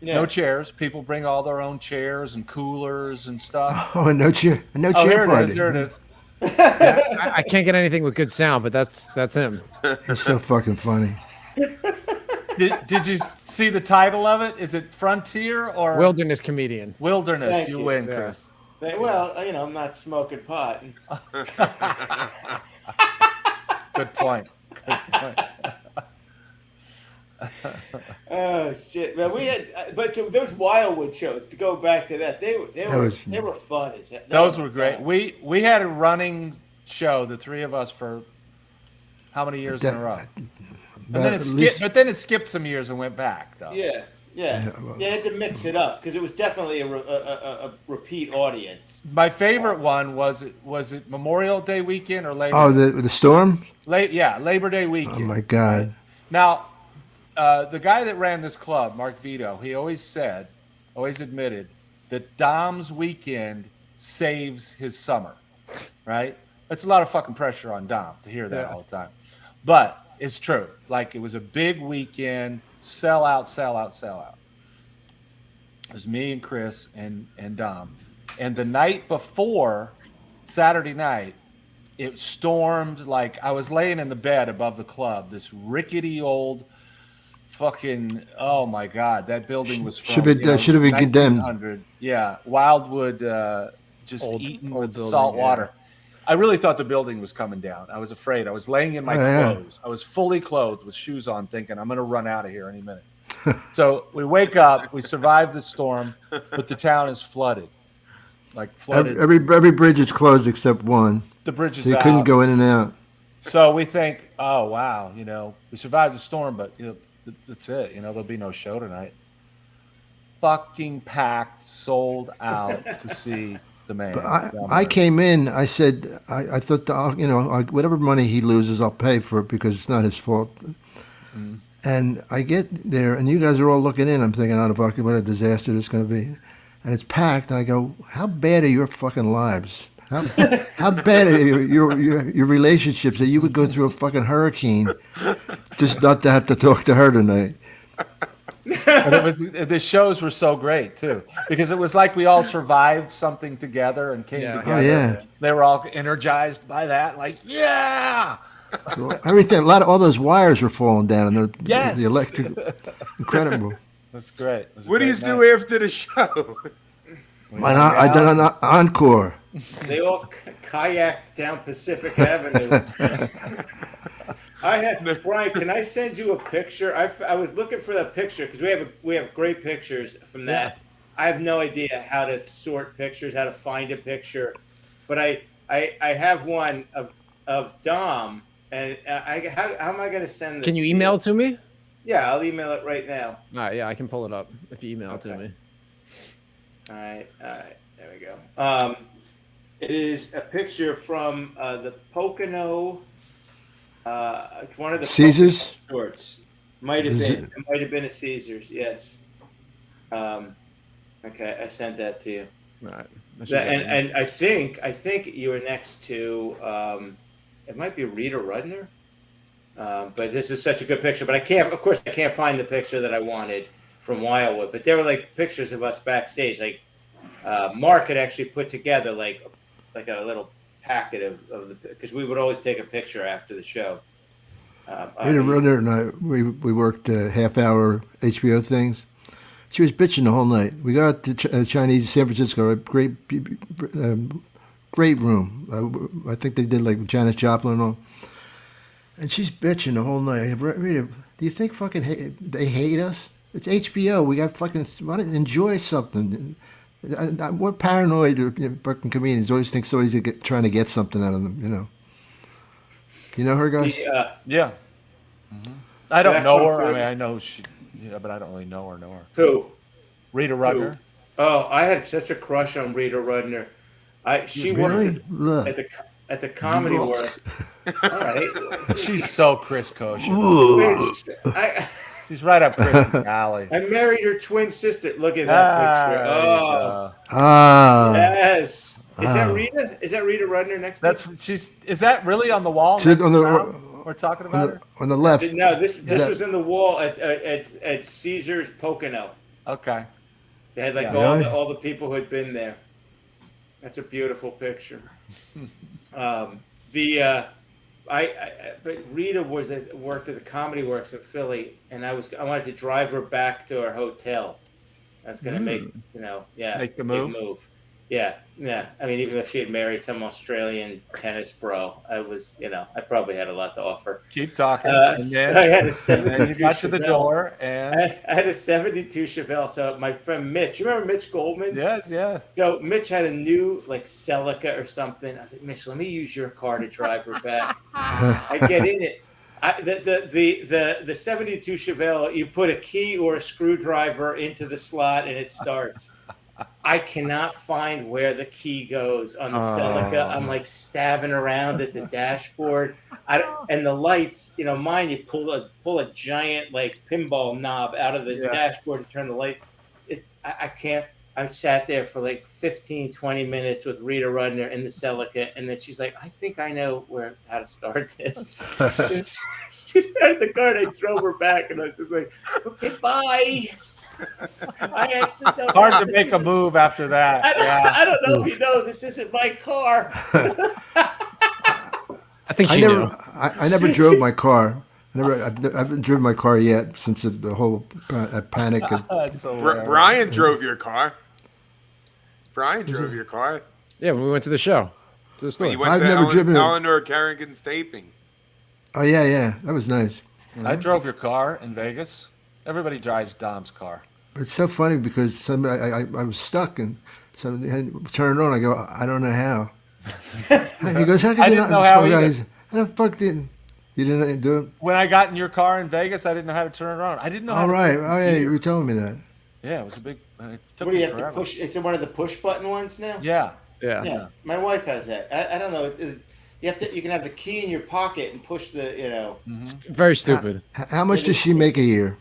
Yeah. No chairs. People bring all their own chairs and coolers and stuff. Oh, no chair Oh, chair here it party. is. Here it is. I can't get anything with good sound, but that's him. That's so fucking funny. Did you see the title of it? Is it Frontier or Wilderness comedian. Wilderness? Thank You you. win, Yeah. Chris. Well, I'm not smoking pot. Good point. Good point. Oh shit, man! We had, but those Wildwood shows. To go back to that, they were fun as hell. Those were great. We had a running show, the three of us, for how many years in a row? And then it skipped some years and went back, though. Yeah. well- They had to mix it up because it was definitely a repeat audience. My favorite one was it Memorial Day weekend or Labor? Oh, Day? the storm? Labor Day Oh weekend. my God. Now, the guy that ran this club, Mark Vito, he always admitted that Dom's weekend saves his summer, right? That's a lot of fucking pressure on Dom to hear that all the time. But it's true. Like, it was a big weekend, sell out. It was me and Chris and Dom. And the night before, Saturday night, it stormed. Like, I was laying in the bed above the club, this rickety old fucking, oh my God, that building was from, should have been condemned. 1900. Yeah, Wildwood, just eaten with building, salt yeah. water. I really thought the building was coming down. I was afraid. I was laying in my clothes. I was fully clothed with shoes on, thinking I'm going to run out of here any minute. So we wake up. We survived the storm, but the town is flooded. Like flooded. Every bridge is closed except one. The bridge is So you out. couldn't go in and out. So we think, oh wow, we survived the storm, but that's it. There'll be no show tonight. Fucking packed, sold out to see the man. But I came in. I said I thought whatever money he loses, I'll pay for it because it's not his fault. Mm. And I get there, and you guys are all looking in. I'm thinking, oh, fuck, what a disaster this is going to be. And it's packed. And I go, how bad are your fucking lives? How bad are your relationships that you would go through a fucking hurricane just not to have to talk to her tonight? And the shows were so great too, because it was like we all survived something together and came together. Oh, yeah. They were all energized by that, like, yeah. So everything, all those wires were falling down, and Yes. the electric, incredible. That's great. It was a What do you great do night. after the show? I done an encore. They all kayaked down Pacific Avenue. Brian, can I send you a picture? I was looking for that picture because we have great pictures from that. I have no idea how to sort pictures, how to find a picture, but I have one of Dom, and how am I going to send this? Can you to email it to me? Yeah, I'll email it right now. All right, yeah, I can pull it up if you email it to me. All right, there we go. It is a picture from the Pocono, one of the Caesars? Pocono resorts. Might have Is been. it- It might have been at Caesars. Yes. Okay, I sent that to you. All right. And I think you were next to it might be Rita Rudner. But this is such a good picture. But I can't find the picture that I wanted from Wildwood. But there were like pictures of us backstage. Like Mark had actually put together like a little packet of the, because we would always take a picture after the show. Rita Rudner and I, we worked half-hour HBO things. She was bitching the whole night. We got to Chinese San Francisco, a great room. I think they did like Janis Joplin and all. And she's bitching the whole night. Rita, do you think they hate us? It's HBO. We got fucking, why don't enjoy something? What paranoid fucking comedians always think somebody's trying to get something out of them, you know? You know her, guys? Yeah. Mm-hmm. I don't know her. I mean, I know she, but I don't really know her. Who? Rita Rudner. Oh, I had such a crush on Rita Rudner. She really? worked at the Comedy Works. All right. She's so Chris Kosher. She's right up Chris's alley. I married her twin sister. Look at that picture. Oh. Yes. Is that Rita? Is that Rita Rudner next to Is that really on the wall? We're talking about her? On the left. No, this was in the wall at Caesar's Pocono. Okay. They had like all the people who had been there. That's a beautiful picture. But Rita worked at the Comedy Works in Philly, and I wanted to drive her back to her hotel. I was going to make the move. Yeah. I mean, even if she had married some Australian tennis bro, I probably had a lot to offer. Keep talking. I had a 72 you got to the door, and I had a 72 Chevelle. So my friend Mitch, you remember Mitch Goldman? Yes, yeah. So Mitch had a new like Celica or something. I was like, Mitch, let me use your car to drive her back. I get in it. The 72 Chevelle, you put a key or a screwdriver into the slot and it starts. I cannot find where the key goes on the Celica. I'm like stabbing around at the dashboard. And the lights, mine, you pull a giant like pinball knob out of the dashboard to turn the light. I can't. I sat there for like 15, 20 minutes with Rita Rudner in the Celica, and then she's like, I think I know how to start this. She started the car, and I drove her back, and I was just like, okay, bye. I actually don't hard to make a move after that. I don't know if you know, this isn't my car. I think she knew. I never drove my car. I haven't driven my car yet since the whole panic. Bryan drove your car. Bryan drove your car. Yeah, when we went to the show. To the store. You went I've to never driven it. Eleanor Carrigan's taping. Oh, yeah. That was nice. I drove your car in Vegas. Everybody drives Dom's car. It's so funny because I was stuck and somebody had turned it on. I go, I don't know how. He goes, how can you not? How the fuck didn't you didn't do it? When I got in your car in Vegas, I didn't know how to turn it on. I didn't know. All right. Oh yeah, you were telling me that. Yeah, it was a big. It took What do you me have forever. to push? It's one of the push button ones now. Yeah. Yeah. My wife has that. I don't know. You can have the key in your pocket and push the. It's very stupid. How much does she make a year?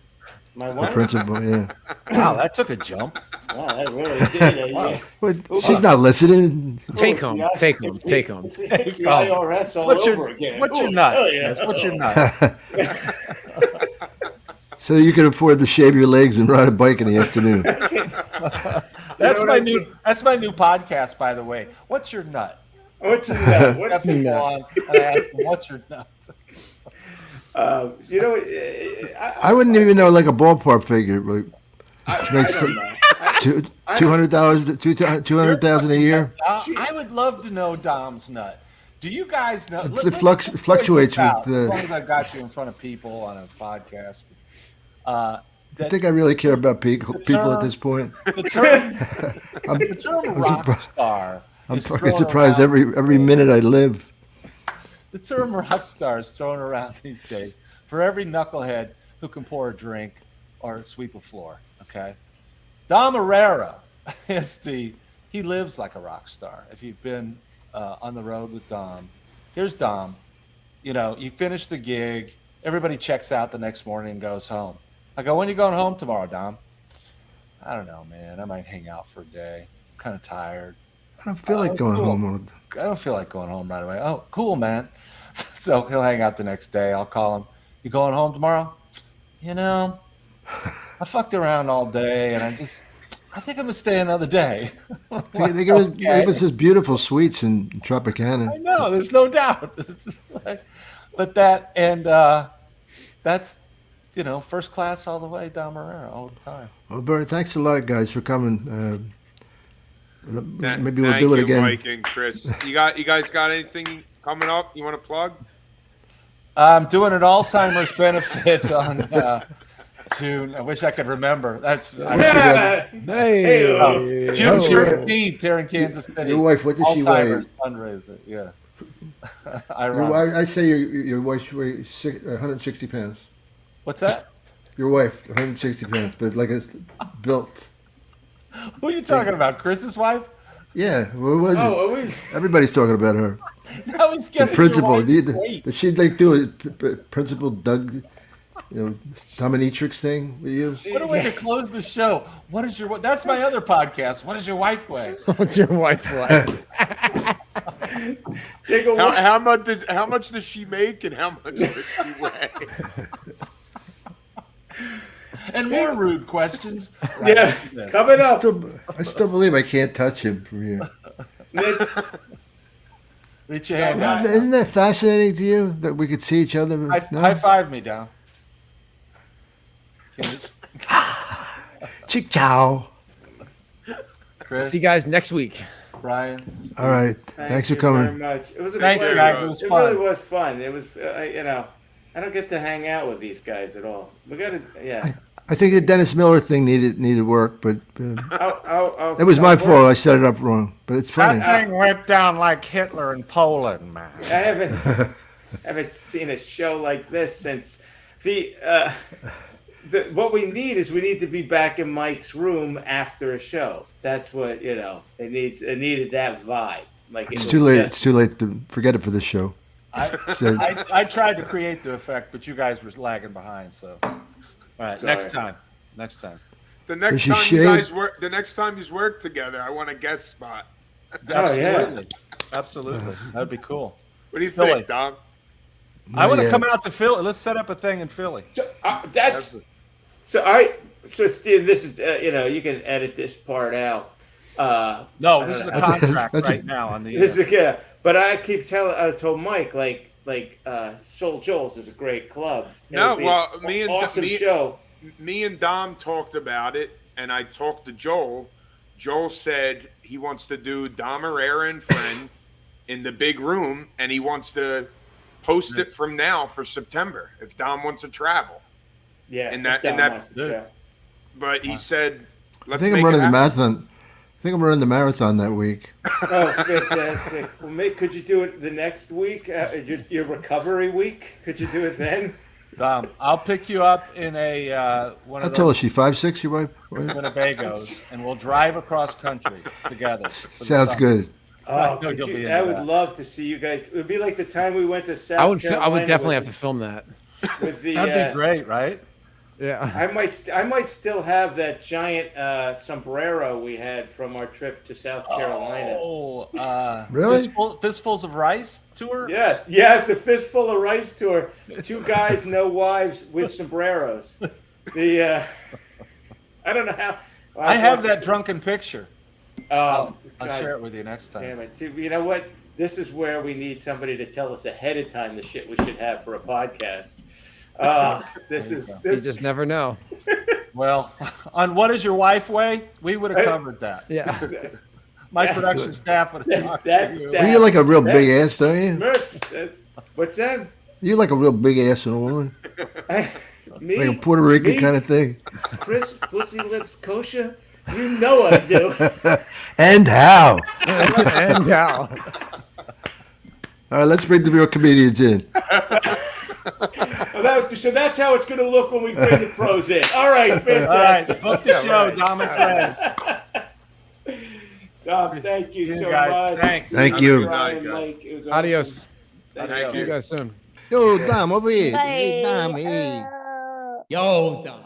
My The wife. principal, yeah. Wow, that took a jump. Wow, that really did. Yeah. But she's not listening. Take him. It's the IRS all over again. What's your nut? Yes, what's your nut? So you can afford to shave your legs and ride a bike in the afternoon. That's my new podcast, by the way. What's your nut? What's your nut? What's your nut? And I asked him, what's your nut? I wouldn't even know like a ballpark figure. Like, which makes $200,000 a year. I would love to know Dom's nut. Do you guys know? It fluctuates with as long as I've got you in front of people on a podcast. I think I really care about people at this point. The term rock star. I'm fucking surprised every minute I live. The term rock star is thrown around these days for every knucklehead who can pour a drink or sweep a floor. Okay, Dom Irrera he lives like a rock star. If you've been on the road with Dom, here's Dom. You finish the gig, everybody checks out the next morning and goes home. I go, when are you going home tomorrow, Dom? I don't know, man. I might hang out for a day. I'm kind of tired. I don't feel like going cool. home. I don't feel like going home right away. Oh, cool, man. So he'll hang out the next day. I'll call him. You going home tomorrow? You know, I fucked around all day, and I think I'm gonna stay another day. They give us this beautiful suites in Tropicana. I know, there's no doubt. It's just like, but that's first class all the way, Dom Irrera all the time. Well, Barry, thanks a lot, guys, for coming. Maybe we'll Thank do it you, again. Mike and Chris. You guys got anything coming up you want to plug? I'm doing an Alzheimer's benefit on June. I wish I could remember. That's Hey, June Oh, 13th here in Kansas City. your wife, what does she weigh? Alzheimer's fundraiser. Yeah. I say your wife weighs 160 pounds. What's that? Your wife, 160 pounds, but like it's built. Who are you talking about? Chris's wife? Yeah, what was Oh, it? Everybody's talking about her. That was The guessing principal. your wife's weight. Did she like do a Principal Doug, dominatrix thing with you? What a way to close the show. What is your? That's my other podcast. What does your wife weigh? What's your wife like? Take a walk. How much does she make and how much does she weigh? And more rude questions. Yeah, coming up. I still believe I can't touch him from here. Reach your hand out. Isn't that fascinating to you that we could see each other? No? High five me down. Chick chow. Chris, See you guys next week. Brian. All right. Thanks for you coming. very much. It was a Thanks, pleasure. guys. It was It fun. really was fun. It was, I don't get to hang out with these guys at all. We got to, yeah. I think the Dennis Miller thing needed work, but I'll it was my stop fault. I set it up wrong, but it's funny. That thing went down like Hitler in Poland, man. I haven't seen a show like this since what we need is we need to be back in Mike's room after a show. That's what it needed that vibe. Like It's too late. It's too late to forget it for this show. I tried to create the effect, but you guys were lagging behind. So, all right, Sorry. next time. The next she time you shave? guys work, the next time you work together, I want a guest spot. Absolutely, absolutely. That'd be cool. What do you Philly. think, Dom? I want to Yeah. come out to Philly. Let's set up a thing in Philly. So Steve, this is you can edit this part out. No, this is a contract that's a- right now on the. This is but I told Mike like Soul Joel's is a great club. No, It'd be well, an awesome show. Me and Dom talked about it, and I talked to Joel. Joel said he wants to do Dom Irrera and Friend in the big room, and he wants to post it from now for September if Dom wants to travel. Yeah, And if that- and Dom that- wants to show. But he said, I "Let's think I'm make running it the happen." marathon. I think I'm running the marathon that week. Oh, fantastic! Well, could you do it the next week? Your recovery week? Could you do it then? I'll pick you up in a one I of told her those she 5'6", your wife. Winnebagos, and we'll drive across country together. for the Sounds summer. good. Oh, know you'll be I into would that. love to see you guys. It would be like the time we went to South I would Carolina definitely have with to film that. with the. That'd be great, right? Yeah. I might still have that giant sombrero we had from our trip to South Carolina. Oh, Really? Fistfuls of Rice tour? Yes, the Fistful of Rice tour. 2 guys, no wives, with sombreros. I don't know how. I have that drunken picture. Oh, I'll God share it with you next time. damn it! See, you know what? This is where we need somebody to tell us ahead of time the shit we should have for a podcast. You just never know. Well, on What Does Your Wife Weigh? We would have covered that. Yeah. My production staff would have talked That's to you. Well, you like a real big ass, don't you? What's that? You like a real big ass in a woman, Me? like a Puerto Rican Me? kind of thing. Chris Pussy Lips Kosher? You know I do. And how? And how? All right, let's bring the real comedians in. So that's how it's going to look when we bring the pros in. All right, fantastic. All right, book the show, Dom and Friends. Dom, thank you so guys. much. Thanks. Thank you. Brian, Mike, it was awesome. Adios. Thank Adios. See you guys soon. Yo, Dom, over here. Bye. Hey, Dom, hey. Yo, Dom.